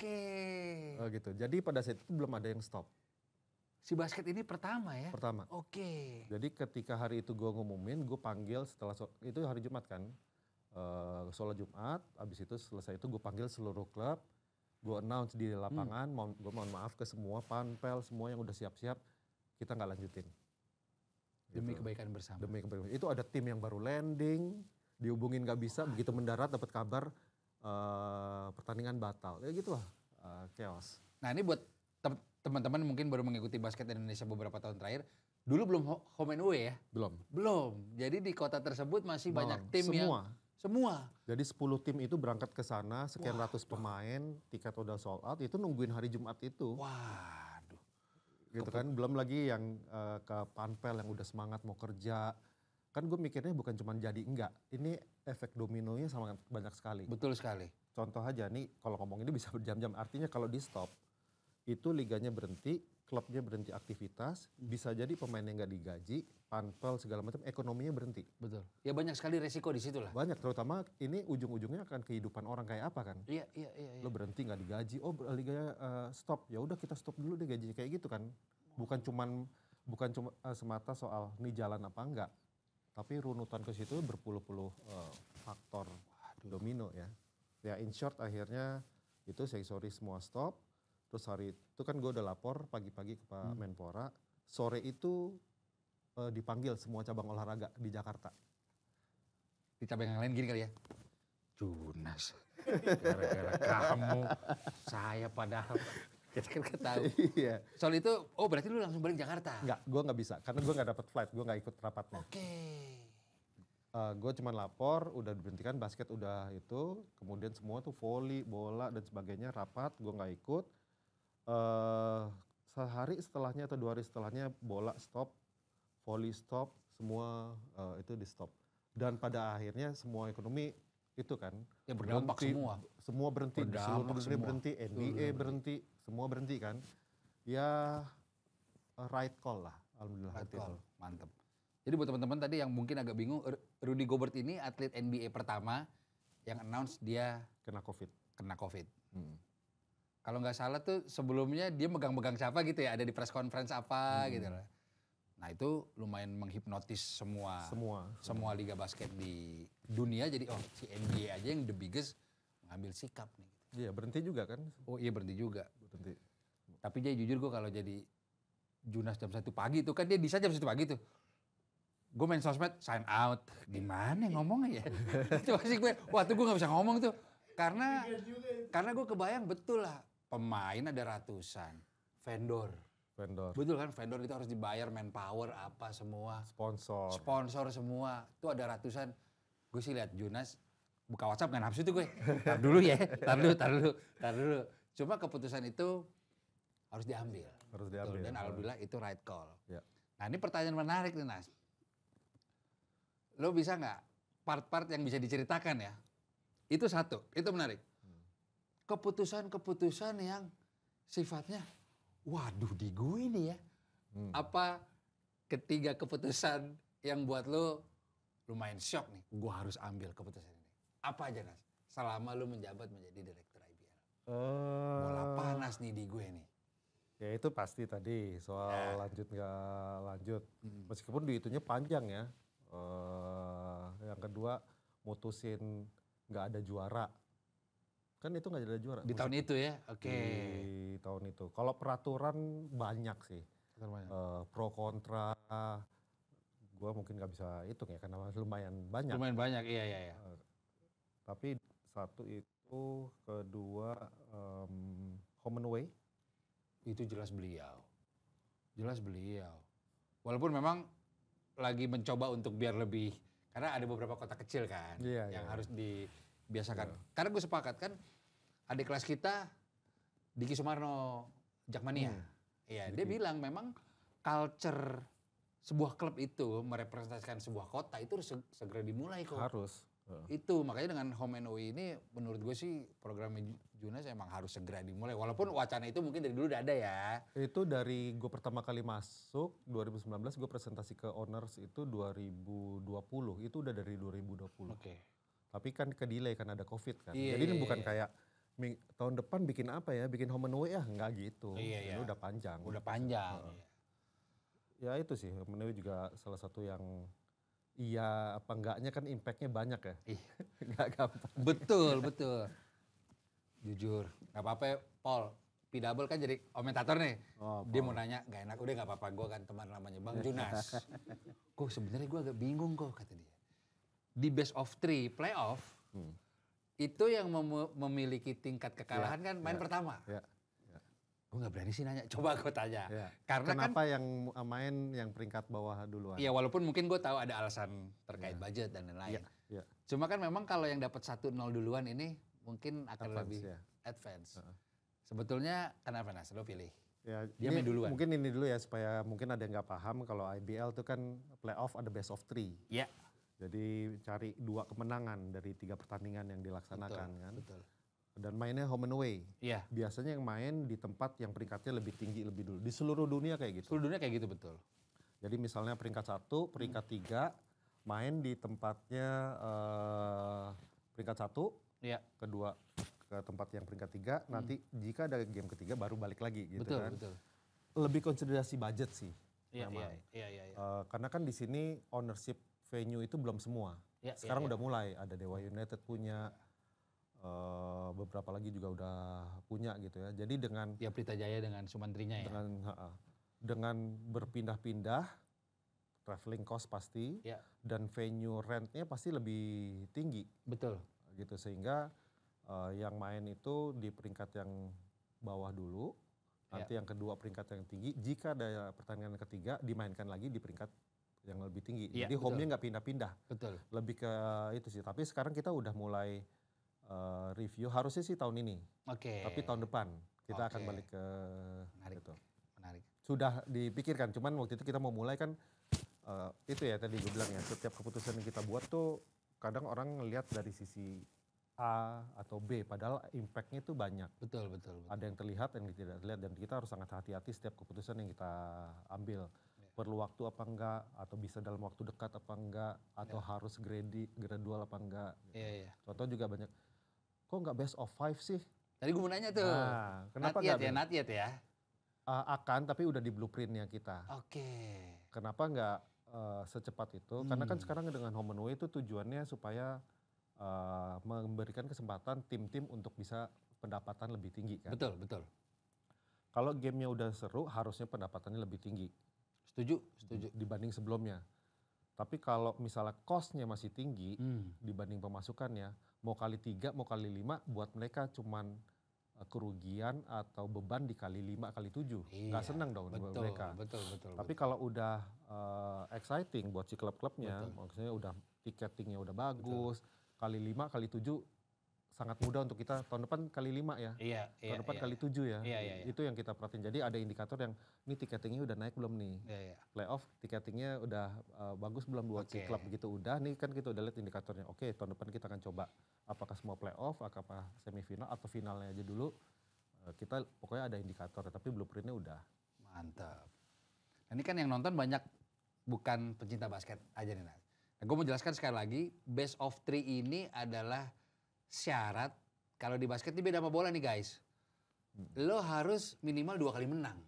S3: Gitu. Jadi pada saat itu belum ada yang stop.
S1: Si basket ini pertama ya?
S3: Pertama. Jadi ketika hari itu gue ngumumin, gue panggil setelah, itu hari Jumat kan. Sholat Jumat, abis itu selesai itu gue panggil seluruh klub. Gue announce di lapangan, gue mohon maaf ke semua panpel, semua yang udah siap-siap, kita gak lanjutin.
S1: Demi kebaikan bersama.
S3: Itu ada tim yang baru landing, dihubungin gak bisa, begitu mendarat dapat kabar pertandingan batal. Ya gitu lah, chaos.
S1: Nah ini buat teman-teman mungkin baru mengikuti basket Indonesia beberapa tahun terakhir. Dulu belum home and away ya? Belum. Jadi di kota tersebut masih banyak tim Semua.
S3: Jadi 10 tim itu berangkat ke sana, sekian ratus pemain, tiket udah sold out, itu nungguin hari Jumat itu.
S1: Waduh.
S3: Gitu kan, belum lagi yang ke panpel yang udah semangat mau kerja. Kan gue mikirnya bukan cuma jadi enggak, ini efek dominonya sangat banyak sekali.
S1: Betul sekali.
S3: Contoh aja nih, kalau ngomong ini bisa berjam-jam, artinya kalau di stop, itu liganya berhenti, klubnya berhenti aktivitas, bisa jadi pemainnya nggak digaji, panpel segala macam, ekonominya berhenti.
S1: Betul. Ya banyak sekali resiko di situ lah.
S3: Banyak, terutama ini ujung-ujungnya akan kehidupan orang kayak apa kan?
S1: Iya.
S3: Lo berhenti nggak digaji, oh liganya stop, ya udah kita stop dulu deh gajinya kayak gitu kan? Bukan cuma semata soal nih jalan apa enggak. Tapi runutan ke situ berpuluh-puluh faktor domino ya. Ya in short akhirnya itu sorry semua stop. Terus hari itu kan gue udah lapor pagi-pagi ke Pak Menpora. Sore itu dipanggil semua cabang olahraga di Jakarta.
S1: Di cabang yang lain gini kali ya. Junas. Gara-gara kamu, saya padahal. Kita kan ketahui.
S3: Iya.
S1: Soal itu, berarti lu langsung balik Jakarta?
S3: Enggak, gue nggak bisa. Karena gue nggak dapat flight, gue nggak ikut rapatnya. Gue cuma lapor, udah diberhentikan basket udah itu. Kemudian semua tuh volley, bola dan sebagainya rapat, gue nggak ikut. Sehari setelahnya atau 2 hari setelahnya bola stop, volley stop, semua itu di stop. Dan pada akhirnya semua ekonomi itu kan.
S1: Ya berdampak semua.
S3: Semua berhenti, seluruh dunia berhenti, NBA berhenti, semua berhenti kan. Ya right call lah, alhamdulillah.
S1: Right call, mantep. Jadi buat teman-teman tadi yang mungkin agak bingung, Rudy Gobert ini atlet NBA pertama yang announce dia
S3: kena COVID.
S1: Kalau nggak salah tuh sebelumnya dia megang-megang siapa gitu ya, ada di press conference apa gitu lah. Nah itu lumayan menghipnotis semua liga basket di dunia. Jadi si NBA aja yang the biggest mengambil sikap nih.
S3: Iya berhenti juga kan?
S1: Oh iya berhenti juga. Tapi dia jujur gue kalau jadi Junas jam 1 pagi tuh kan dia bisa jam 1 pagi tuh. Gue main sosmed sign out. Gimana ngomongnya ya? Coba sih gue, tuh gue gak bisa ngomong tuh. Karena gue kebayang betul lah. Pemain ada ratusan. Vendor. Betul kan, vendor itu harus dibayar manpower apa semua. Sponsor semua. Itu ada ratusan. Gue sih lihat Junas buka WhatsApp gak nafsu tuh gue. Tar dulu ya, tar dulu. Cuma keputusan itu harus diambil. Betul, dan alhamdulillah itu right call.
S3: Ya.
S1: Nah ini pertanyaan menarik nih Nas. Lo bisa gak part-part yang bisa diceritakan ya? Itu satu, itu menarik. Keputusan-keputusan yang sifatnya, waduh di gue nih ya. Apa ketiga keputusan yang buat lo lumayan shock nih, gue harus ambil keputusan ini. Apa aja Nas? Selama lo menjabat menjadi direktur IBL. Bola panas nih di gue nih.
S3: Ya itu pasti tadi soal lanjut gak lanjut. Meskipun dihitungnya panjang ya. Yang kedua mutusin gak ada juara. Kan itu gak ada juara.
S1: Di tahun itu ya? Oke.
S3: Di tahun itu. Kalau peraturan banyak sih. pro kontra. Gue mungkin nggak bisa hitung ya karena lumayan banyak.
S1: Lumayan banyak, iya.
S3: Tapi satu itu, kedua home and away.
S1: Itu jelas beliau. Walaupun memang lagi mencoba untuk biar lebih, karena ada beberapa kota kecil kan yang harus dibiasakan. Karena gue sepakat kan, adik kelas kita Diki Sumarno, Jakmania. Iya, dia bilang memang culture sebuah klub itu merepresentasikan sebuah kota itu harus segera dimulai kok.
S3: Harus.
S1: Itu makanya dengan home and away ini menurut gue sih programnya Junas emang harus segera dimulai. Walaupun wacana itu mungkin dari dulu udah ada ya.
S3: Itu dari gue pertama kali masuk 2019, gue presentasi ke owners itu 2020. Itu udah dari 2020.
S1: Oke.
S3: Tapi kan ke delay kan ada COVID kan. Jadi ini bukan kayak tahun depan bikin apa ya, bikin home and away enggak gitu. Ini udah panjang.
S1: Udah panjang.
S3: Ya itu sih, home and away juga salah satu yang iya apa enggaknya kan impactnya banyak ya. Enggak gampang.
S1: Betul. Jujur, gak apa-apa ya, Paul. P-Double kan jadi komentator nih. Dia mau nanya, gak enak, udah gak apa-apa. Gue kan teman namanya Bang Junas. Kok sebenarnya gue agak bingung kok, kata dia. Di best of 3 playoff, itu yang memiliki tingkat kekalahan kan main pertama. Gue gak berani sih nanya, coba gue tanya. Karena
S3: kenapa yang main yang peringkat bawah duluan?
S1: Iya, walaupun mungkin gue tahu ada alasan terkait budget dan lain-lain. Cuma kan memang kalau yang dapat 1-0 duluan ini mungkin akan lebih advance. Sebetulnya kenapa Nas, lo pilih?
S3: Ya,
S1: dia main duluan.
S3: Mungkin ini dulu ya supaya mungkin ada yang nggak paham kalau IBL itu kan playoff ada best of 3.
S1: Iya.
S3: Jadi cari 2 kemenangan dari 3 pertandingan yang dilaksanakan kan.
S1: Betul.
S3: Dan mainnya home and away.
S1: Iya.
S3: Biasanya yang main di tempat yang peringkatnya lebih tinggi lebih dulu. Di seluruh dunia kayak gitu.
S1: Seluruh dunia kayak gitu, betul.
S3: Jadi misalnya peringkat 1, peringkat 3 main di tempatnya peringkat 1.
S1: Iya.
S3: Kedua ke tempat yang peringkat 3, nanti jika ada game ketiga baru balik lagi gitu kan.
S1: Betul.
S3: Lebih konsiderasi budget sih.
S1: Iya.
S3: Karena kan di sini ownership venue itu belum semua. Sekarang udah mulai, ada Dewa United punya, beberapa lagi juga udah punya gitu ya. Jadi dengan
S1: Pelita Jaya dengan Sumantrinya ya.
S3: Dengan berpindah-pindah, traveling cost pasti, dan venue rentnya pasti lebih tinggi.
S1: Betul.
S3: Gitu sehingga yang main itu di peringkat yang bawah dulu, nanti yang kedua peringkat yang tinggi, jika ada pertandingan ketiga dimainkan lagi di peringkat yang lebih tinggi. Jadi home-nya nggak pindah-pindah.
S1: Betul.
S3: Lebih ke itu sih. Tapi sekarang kita udah mulai review, harusnya sih tahun ini. Tapi tahun depan kita akan balik ke
S1: Menarik.
S3: Sudah dipikirkan, cuman waktu itu kita mau mulai kan itu ya tadi gue bilang ya, setiap keputusan yang kita buat tuh kadang orang ngelihat dari sisi A atau B, padahal impactnya itu banyak.
S1: Betul.
S3: Ada yang terlihat, yang tidak terlihat, dan kita harus sangat hati-hati setiap keputusan yang kita ambil. Perlu waktu apa enggak, atau bisa dalam waktu dekat apa enggak, atau harus gradual apa enggak.
S1: Iya.
S3: Contoh juga banyak, kok enggak best of 5 sih?
S1: Tadi gue mau nanya tuh,
S3: kenapa
S1: not yet ya?
S3: Akan, tapi udah di blueprintnya kita. Kenapa enggak secepat itu? Karena kan sekarang dengan home and away itu tujuannya supaya memberikan kesempatan tim-tim untuk bisa pendapatan lebih tinggi kan.
S1: Betul.
S3: Kalau gamenya udah seru, harusnya pendapatannya lebih tinggi.
S1: Setuju.
S3: Dibanding sebelumnya. Tapi kalau misalnya cost-nya masih tinggi dibanding pemasukannya, mau kali 3, mau kali 5, buat mereka cuman kerugian atau beban dikali 5 kali 7. Nggak senang dong buat mereka.
S1: Betul.
S3: Tapi kalau udah exciting buat si klub-klubnya, maksudnya udah tiketingnya udah bagus, kali 5, kali 7 sangat mudah untuk kita. Tahun depan kali 5 ya. Tahun depan kali 7 ya. Itu yang kita perhatiin. Jadi ada indikator yang ini tiketingnya udah naik belum nih. Playoff tiketingnya udah bagus belum buat si klub begitu udah. Nih kan kita udah lihat indikatornya. Oke, tahun depan kita akan coba apakah semua playoff, apakah semifinal atau finalnya aja dulu. Kita pokoknya ada indikator tapi blueprintnya udah.
S1: Mantap. Ini kan yang nonton banyak bukan pecinta basket aja nih. Nah, gue mau jelaskan sekali lagi, best of 3 ini adalah syarat. Kalau di basket ini beda sama bola nih guys. Lo harus minimal 2 kali menang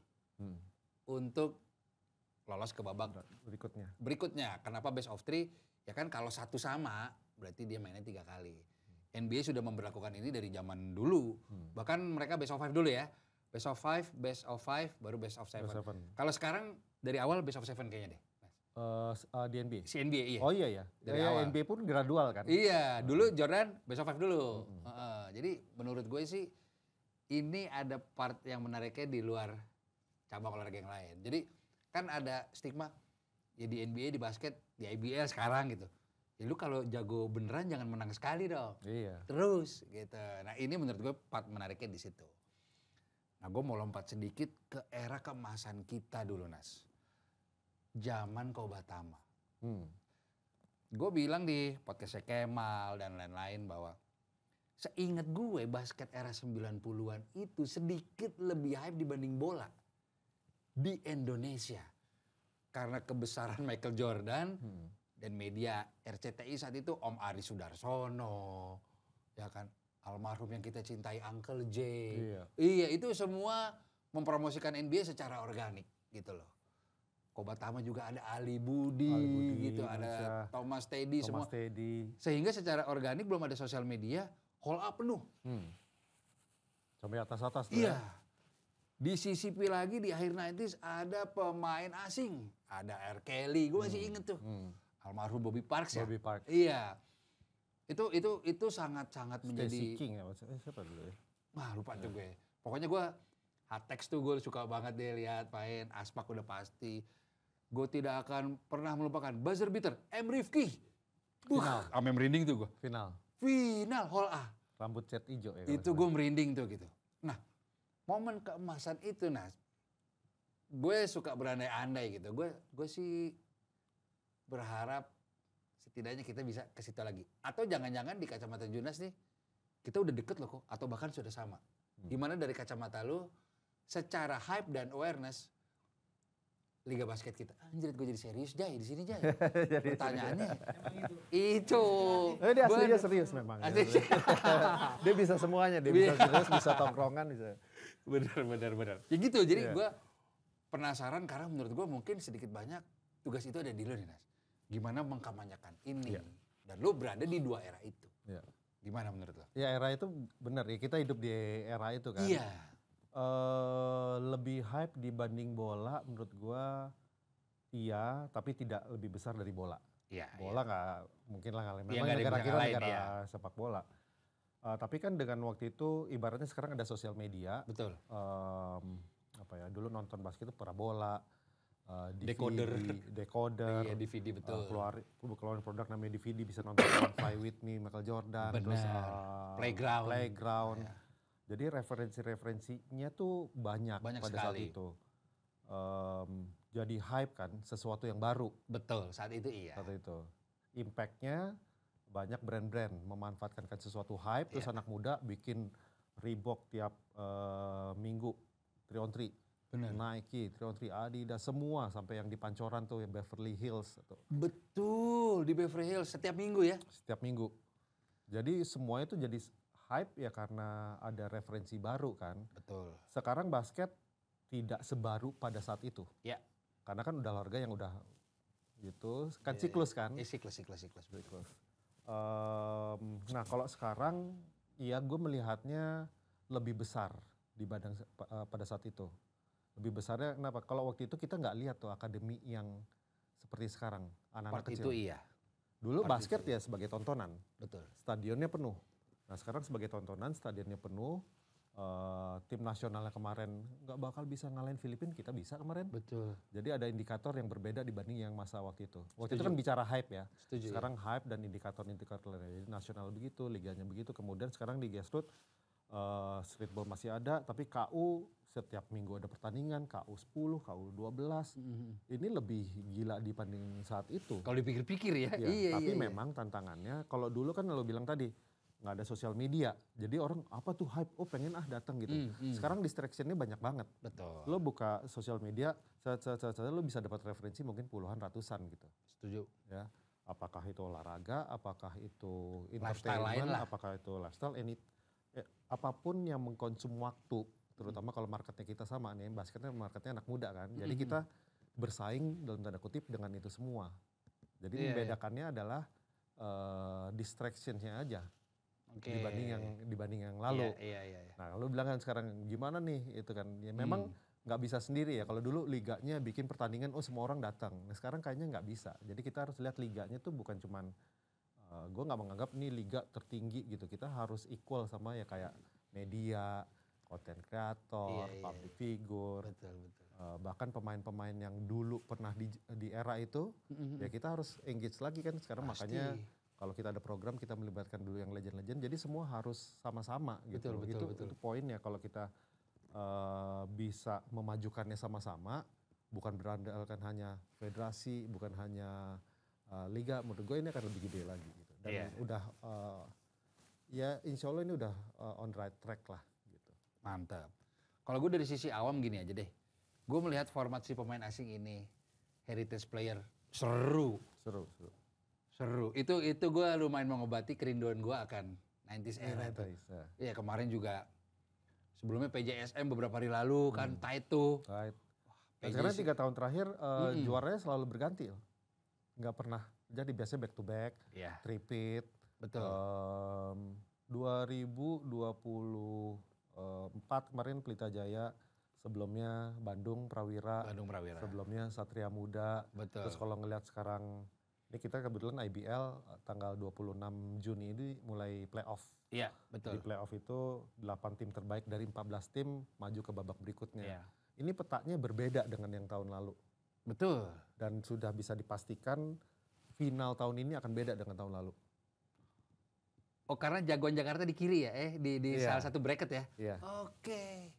S1: untuk lolos ke babak berikutnya. Kenapa best of 3? Ya kan kalau satu sama berarti dia mainnya 3 kali. NBA sudah memberlakukan ini dari zaman dulu. Bahkan mereka best of 5 dulu ya. best of five, baru best of seven.
S3: Best of seven.
S1: Kalau sekarang dari awal best of seven kayaknya deh.
S3: Di NBA.
S1: Si NBA iya.
S3: Oh iya ya.
S1: Dari awal.
S3: NBA pun gradual kan.
S1: Iya, dulu Jordan best of five dulu. Jadi menurut gue sih ini ada part yang menariknya di luar cabang olahraga yang lain. Jadi kan ada stigma ya di NBA, di basket, di IBL sekarang gitu. Ya lu kalau jago beneran jangan menang sekali dong.
S3: Iya.
S1: Terus gitu. Nah ini menurut gue part menariknya di situ. Nah gue mau lompat sedikit ke era keemasan kita dulu Nas. Zaman Kobatama. Gue bilang di podcastnya Kemal dan lain-lain bahwa seingat gue basket era 90-an itu sedikit lebih hype dibanding bola. Di Indonesia. Karena kebesaran Michael Jordan dan media RCTI saat itu Om Ari Sudarsono, ya kan, almarhum yang kita cintai Uncle J. Iya itu semua mempromosikan NBA secara organik gitu loh. Kobatama juga ada Ali Budi gitu, ada Thomas Teddy semua. Sehingga secara organik belum ada sosial media, hall up penuh.
S3: Sampai atas-atas tuh
S1: iya.
S3: ya.
S1: Di CCP lagi di akhir 90s ada pemain asing. Ada R. Kelly, gue masih inget tuh. Almarhum Bobby Parks ya.
S3: Bobby Parks.
S1: Iya. Itu sangat-sangat menjadi.
S3: Stacy King ya, siapa dulu ya?
S1: Wah lupa tuh gue. Pokoknya gue Hatex tuh gue suka banget deh lihat main. Aspak udah pasti. Gue tidak akan pernah melupakan buzzer beater M. Rifki.
S3: Final.
S1: Ame merinding tuh gue.
S3: Final
S1: Hall A.
S3: Rambut cat hijau ya.
S1: Itu gue merinding tuh gitu. Nah momen keemasan itu Nas, gue suka berandai-andai gitu. Gue sih berharap setidaknya kita bisa ke situ lagi. Atau jangan-jangan di kacamata Junas nih, kita udah deket loh kok, atau bahkan sudah sama. Gimana dari kacamata lu, secara hype dan awareness, Liga Basket kita. Anjir gue jadi serius Jay, di sini Jay. Pertanyaannya, itu.
S3: Dia aslinya serius memang. Ya. Dia bisa semuanya, dia bisa serius, bisa tongkrongan, bisa.
S1: Benar. Ya gitu, jadi gue penasaran karena menurut gue mungkin sedikit banyak tugas itu ada di lu nih Nas. Gimana mengkampanyekan ini. Dan lu berada di dua era itu. Gimana menurut lo?
S3: Ya era itu benar ya, kita hidup di era itu kan.
S1: Iya.
S3: Lebih hype dibanding bola menurut gue iya, tapi tidak lebih besar dari bola.
S1: Iya.
S3: Bola nggak mungkin lah ngalahin.
S1: Iya,
S3: Memang negara
S1: ya.
S3: sepak bola. Tapi kan dengan waktu itu ibaratnya sekarang ada sosial media.
S1: Betul.
S3: Apa ya, dulu nonton basket itu parabola,
S1: Decoder.
S3: Iya,
S1: DVD betul.
S3: Keluarin produk namanya DVD, bisa nonton Fly With Me, Michael Jordan.
S1: Bener.
S3: Terus
S1: Playground.
S3: Ya. Jadi referensinya tuh banyak pada
S1: sekali.
S3: saat itu. Jadi hype kan, sesuatu yang baru.
S1: Betul, saat itu iya.
S3: Saat itu. Impact-nya banyak brand-brand memanfaatkan sesuatu hype, terus anak muda bikin Reebok tiap minggu, 3-on-3.
S1: Bener.
S3: Nike, 3-on-3, Adidas, semua sampai yang di Pancoran tuh, yang Beverly Hills.
S1: Betul, di Beverly Hills setiap minggu ya?
S3: Setiap minggu. Jadi semuanya itu jadi hype ya karena ada referensi baru kan.
S1: Betul.
S3: Sekarang basket tidak sebaru pada saat itu.
S1: Ya.
S3: Karena kan udah olahraga yang udah gitu, kan siklus kan.
S1: Siklus.
S3: Nah kalau sekarang ya gue melihatnya lebih besar dibanding pada saat itu. Lebih besarnya kenapa? Kalau waktu itu kita nggak lihat tuh akademi yang seperti sekarang, anak-anak kecil.
S1: Itu iya.
S3: Dulu basket ya sebagai tontonan.
S1: Betul.
S3: Stadionnya penuh. Nah sekarang sebagai tontonan, stadionnya penuh. Tim nasionalnya kemarin nggak bakal bisa ngalahin Filipina, kita bisa kemarin.
S1: Betul.
S3: Jadi ada indikator yang berbeda dibanding yang masa waktu itu. Waktu itu kan bicara hype ya.
S1: Setuju,
S3: sekarang hype dan indikator-indikator lainnya. Jadi nasional begitu, liganya begitu. Kemudian sekarang di grassroots streetball masih ada, tapi KU setiap minggu ada pertandingan, KU 10, KU 12. Ini lebih gila dibanding saat itu.
S1: Kalau dipikir-pikir ya.
S3: Iya, tapi memang tantangannya, kalau dulu kan lo bilang tadi, nggak ada sosial media. Jadi orang apa tuh hype, oh pengen datang gitu. Sekarang distractionnya banyak banget.
S1: Betul.
S3: Lo buka sosial media, lo bisa dapat referensi mungkin puluhan ratusan gitu.
S1: Setuju.
S3: Ya, apakah itu olahraga, apakah itu
S1: Lifestyle lain
S3: entertainment,
S1: lah.
S3: apakah itu lifestyle, apapun yang mengkonsum waktu. Terutama kalau marketnya kita sama nih, basketnya marketnya anak muda kan. Jadi kita bersaing dalam tanda kutip dengan itu semua. Jadi membedakannya adalah distraction-nya aja. dibanding yang lalu.
S1: Iya.
S3: Nah, lu bilang kan sekarang gimana nih itu kan. Ya memang nggak bisa sendiri ya. Kalau dulu liganya bikin pertandingan semua orang datang. Nah, sekarang kayaknya nggak bisa. Jadi kita harus lihat liganya tuh bukan cuman gue nggak menganggap ini liga tertinggi gitu. Kita harus equal sama ya kayak media, content creator, public figure.
S1: Betul.
S3: Bahkan pemain-pemain yang dulu pernah di era itu, ya kita harus engage lagi kan sekarang.
S1: Pasti.
S3: Makanya kalau kita ada program kita melibatkan dulu yang legend-legend, jadi semua harus sama-sama gitu.
S1: Betul.
S3: Itu poinnya kalau kita bisa memajukannya sama-sama, bukan berandalkan hanya federasi, bukan hanya liga. Menurut gue ini akan lebih gede lagi gitu. Dan udah ya insya Allah ini udah on right track lah gitu.
S1: Mantap. Kalau gue dari sisi awam gini aja deh. Gue melihat format si pemain asing ini, heritage player, seru. Itu gue lumayan mengobati kerinduan gue akan 90s era. Iya, kemarin juga sebelumnya PJSM beberapa hari lalu kan tight tuh.
S3: Karena 3 tahun terakhir juaranya selalu berganti loh. Nggak pernah jadi, biasanya back to back, repeat.
S1: Betul.
S3: 2024 kemarin Pelita Jaya, sebelumnya Bandung Prawira. Sebelumnya Satria Muda.
S1: Betul.
S3: Terus kalau ngelihat sekarang, ini kita kebetulan IBL tanggal 26 Juni ini mulai playoff.
S1: Iya, betul.
S3: Di playoff itu 8 tim terbaik dari 14 tim maju ke babak berikutnya.
S1: Iya.
S3: Ini petanya berbeda dengan yang tahun lalu.
S1: Betul.
S3: Dan sudah bisa dipastikan final tahun ini akan beda dengan tahun lalu.
S1: Oh, karena jagoan Jakarta di kiri ya, di salah satu bracket ya?
S3: Iya.
S1: Oke.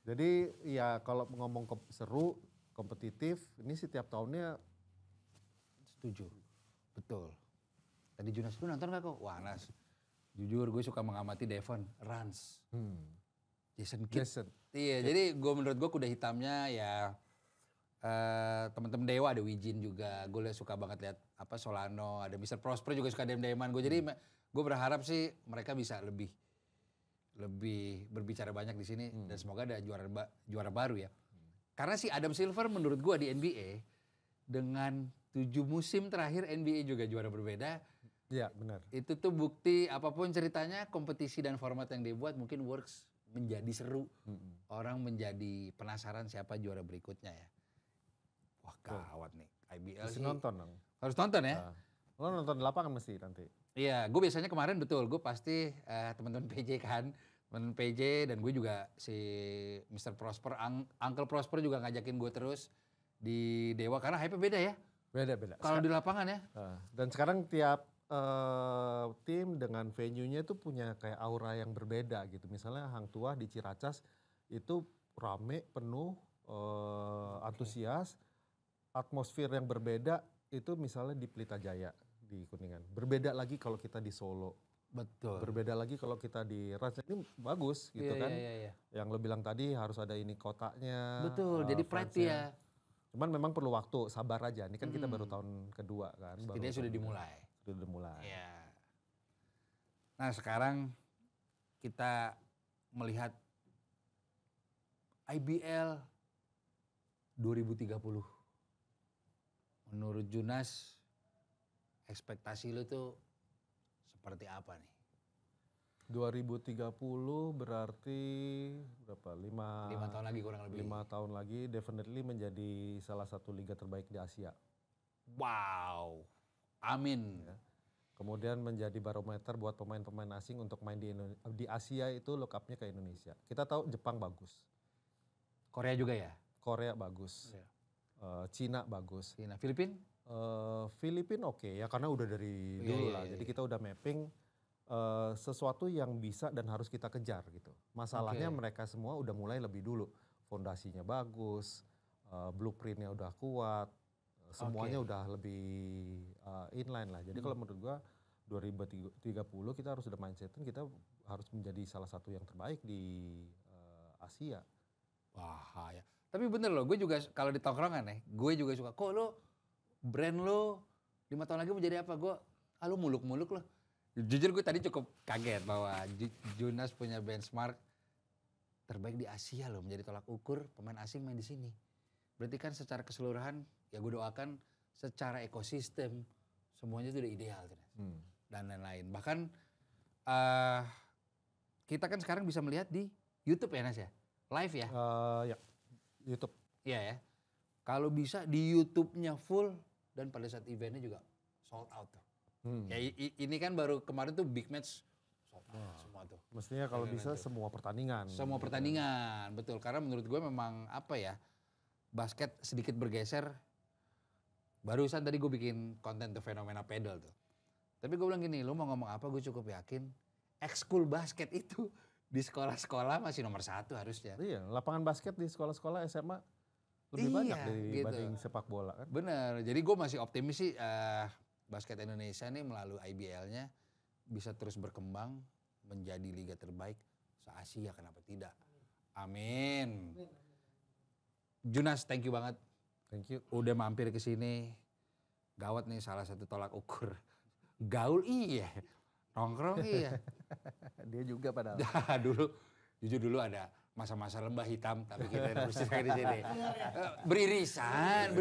S3: Jadi ya kalau ngomong seru, kompetitif, ini setiap tahunnya.
S1: Setuju. Betul. Tadi Junas lu nonton gak kok? Wah, Nas. Jujur gue suka mengamati Devon Rans. Jason Kidd. Iya, jadi menurut gue kuda hitamnya ya teman-teman Dewa, ada Wijin juga. Gue suka banget lihat Solano, ada Mr. Prosper juga suka dem-deman gue. Jadi gue berharap sih mereka bisa lebih berbicara banyak di sini dan semoga ada juara baru ya. Karena si Adam Silver menurut gue di NBA dengan 7 musim terakhir NBA juga juara berbeda.
S3: Iya, benar.
S1: Itu tuh bukti apapun ceritanya, kompetisi dan format yang dibuat mungkin works, menjadi seru. Orang menjadi penasaran siapa juara berikutnya ya. Wah, gawat nih. IBL
S3: Mesti
S1: sih.
S3: nonton dong.
S1: Harus nonton ya.
S3: Lo nonton di lapangan mesti nanti.
S1: Iya, gue biasanya kemarin betul. Gue pasti teman-teman PJ kan. Teman PJ dan gue juga si Mr. Prosper, Uncle Prosper juga ngajakin gue terus di Dewa. Karena hype beda ya.
S3: Beda.
S1: Kalau di lapangan ya.
S3: Dan sekarang tiap tim dengan venue-nya itu punya kayak aura yang berbeda gitu. Misalnya Hang Tuah di Ciracas itu rame, penuh, antusias. Atmosfer yang berbeda itu misalnya di Pelita Jaya di Kuningan. Berbeda lagi kalau kita di Solo.
S1: Betul.
S3: Berbeda lagi kalau kita di Rans. Ini bagus gitu kan.
S1: Iya.
S3: Yang lo bilang tadi harus ada ini kotaknya.
S1: Betul, jadi pride ya.
S3: Cuman memang perlu waktu, sabar aja. Ini kan kita baru tahun kedua kan.
S1: Setidaknya sudah dimulai.
S3: Sudah mulai.
S1: Iya. Nah sekarang kita melihat IBL 2030. Menurut Junas, ekspektasi lu tuh seperti apa nih?
S3: 2030 berarti berapa?
S1: 5 tahun lagi kurang lebih.
S3: 5 tahun lagi definitely menjadi salah satu liga terbaik di Asia.
S1: Wow. Amin.
S3: Ya. Kemudian menjadi barometer buat pemain-pemain asing untuk main di Asia itu look up-nya ke Indonesia. Kita tahu Jepang bagus.
S1: Korea juga ya?
S3: Korea bagus.
S1: Ya.
S3: Cina bagus.
S1: Cina. Filipina?
S3: Filipina oke ya karena udah dari dulu lah. Jadi kita udah mapping sesuatu yang bisa dan harus kita kejar gitu. Masalahnya mereka semua udah mulai lebih dulu. Fondasinya bagus, blueprintnya udah kuat, semuanya udah lebih inline lah. Jadi kalau menurut gua 2030 kita harus udah mindsetin kita harus menjadi salah satu yang terbaik di Asia.
S1: Wah ya. Tapi bener loh, gue juga kalau di tongkrongan ya, gue juga suka, kok lo brand lo 5 tahun lagi mau jadi apa? Gue, lo muluk-muluk lo. Jujur gue tadi cukup kaget bahwa Junas punya benchmark terbaik di Asia loh, menjadi tolak ukur pemain asing main di sini. Berarti kan secara keseluruhan, ya gue doakan secara ekosistem semuanya itu udah ideal. Dan lain-lain. Bahkan kita kan sekarang bisa melihat di YouTube ya Nas ya? Live ya?
S3: Ya, YouTube.
S1: Iya ya. Kalau bisa di YouTube-nya full dan pada saat eventnya juga sold out tuh. Ya ini kan baru kemarin tuh big match sold out semua tuh.
S3: Mestinya kalau bisa semua pertandingan.
S1: Semua pertandingan, betul. Karena menurut gue memang apa ya, basket sedikit bergeser. Barusan tadi gue bikin konten tuh fenomena pedal tuh. Tapi gue bilang gini, lu mau ngomong apa gue cukup yakin ekskul basket itu di sekolah-sekolah masih nomor 1 harusnya.
S3: Iya, lapangan basket di sekolah-sekolah SMA lebih banyak dibanding sepak bola kan.
S1: Bener, jadi gue masih optimis sih basket Indonesia nih melalui IBL-nya bisa terus berkembang menjadi liga terbaik se-Asia, kenapa tidak. Amin. Junas, thank you banget.
S3: Thank you. Udah
S1: mampir ke sini. Gawat nih salah satu tolak ukur. Gaul iya, nongkrong iya.
S3: Dia juga padahal.
S1: Jujur dulu ada masa-masa lembah hitam, tapi kita harus di sini. Beririsan.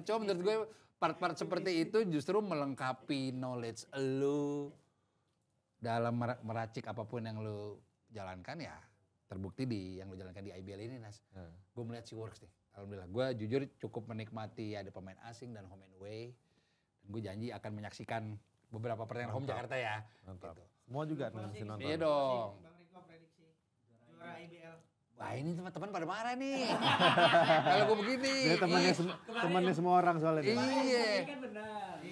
S1: Cuma menurut gue part-part seperti itu justru melengkapi knowledge lu dalam meracik apapun yang lu jalankan ya. Terbukti yang lu jalankan di IBL ini Nas. Gue melihat si works nih. Alhamdulillah. Gue jujur cukup menikmati ada pemain asing dan home and away. Dan gue janji akan menyaksikan beberapa pertandingan home Jakarta ya.
S3: Mantap.
S1: Gitu.
S3: Semua juga mesti nonton.
S1: Iya dong.
S2: Bang Riko prediksi juara IBL.
S1: Wah ini teman-teman pada marah nih. Kalau gue begini.
S3: Dia temannya semua orang soalnya.
S1: Iya.
S2: Kan benar.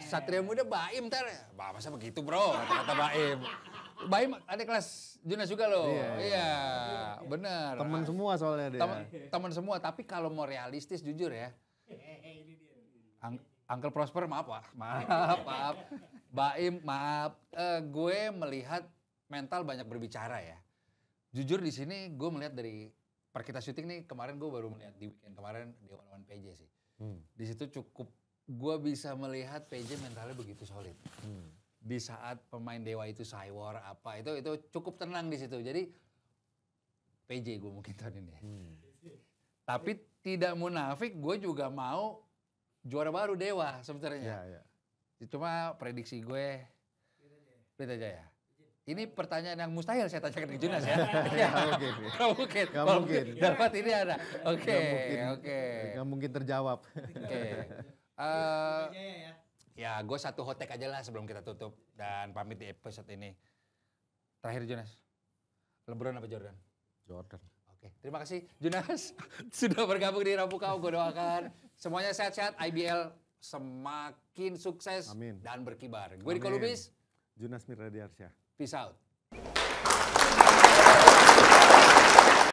S1: Satria Muda Baim ntar. Masa begitu bro, kata Baim. Baim ada kelas Junas juga loh. Iya, benar.
S3: Teman semua soalnya dia.
S1: Teman semua, tapi kalau mau realistis jujur ya. Uncle Prosper maaf. Baim maaf. Gue melihat mental banyak berbicara ya. Jujur di sini gue melihat dari per kita syuting nih kemarin gue baru melihat di weekend kemarin di One PJ sih. Di situ cukup gue bisa melihat PJ mentalnya begitu solid. Di saat pemain Dewa itu Cywar apa itu cukup tenang di situ. Jadi PJ gue mungkin tahun ini. Tapi tidak munafik gue juga mau juara baru Dewa sebenarnya.
S3: Iya.
S1: Cuma prediksi gue Pelita Jaya. Ini pertanyaan yang mustahil saya tanyakan ke Junas ya. Gak mungkin. Dapat ini ada. Oke.
S3: Gak mungkin terjawab.
S1: Oke. Ya gue satu hot take aja lah sebelum kita tutup dan pamit di episode ini. Terakhir Junas, LeBron apa Jordan?
S3: Jordan.
S1: Oke, terima kasih Junas sudah bergabung di Rabu Kau. Gue doakan semuanya sehat-sehat, IBL semakin sukses.
S3: Amin.
S1: Dan berkibar. Gue Riko Lubis.
S3: Junas Mirdadiarsyah.
S1: Peace out.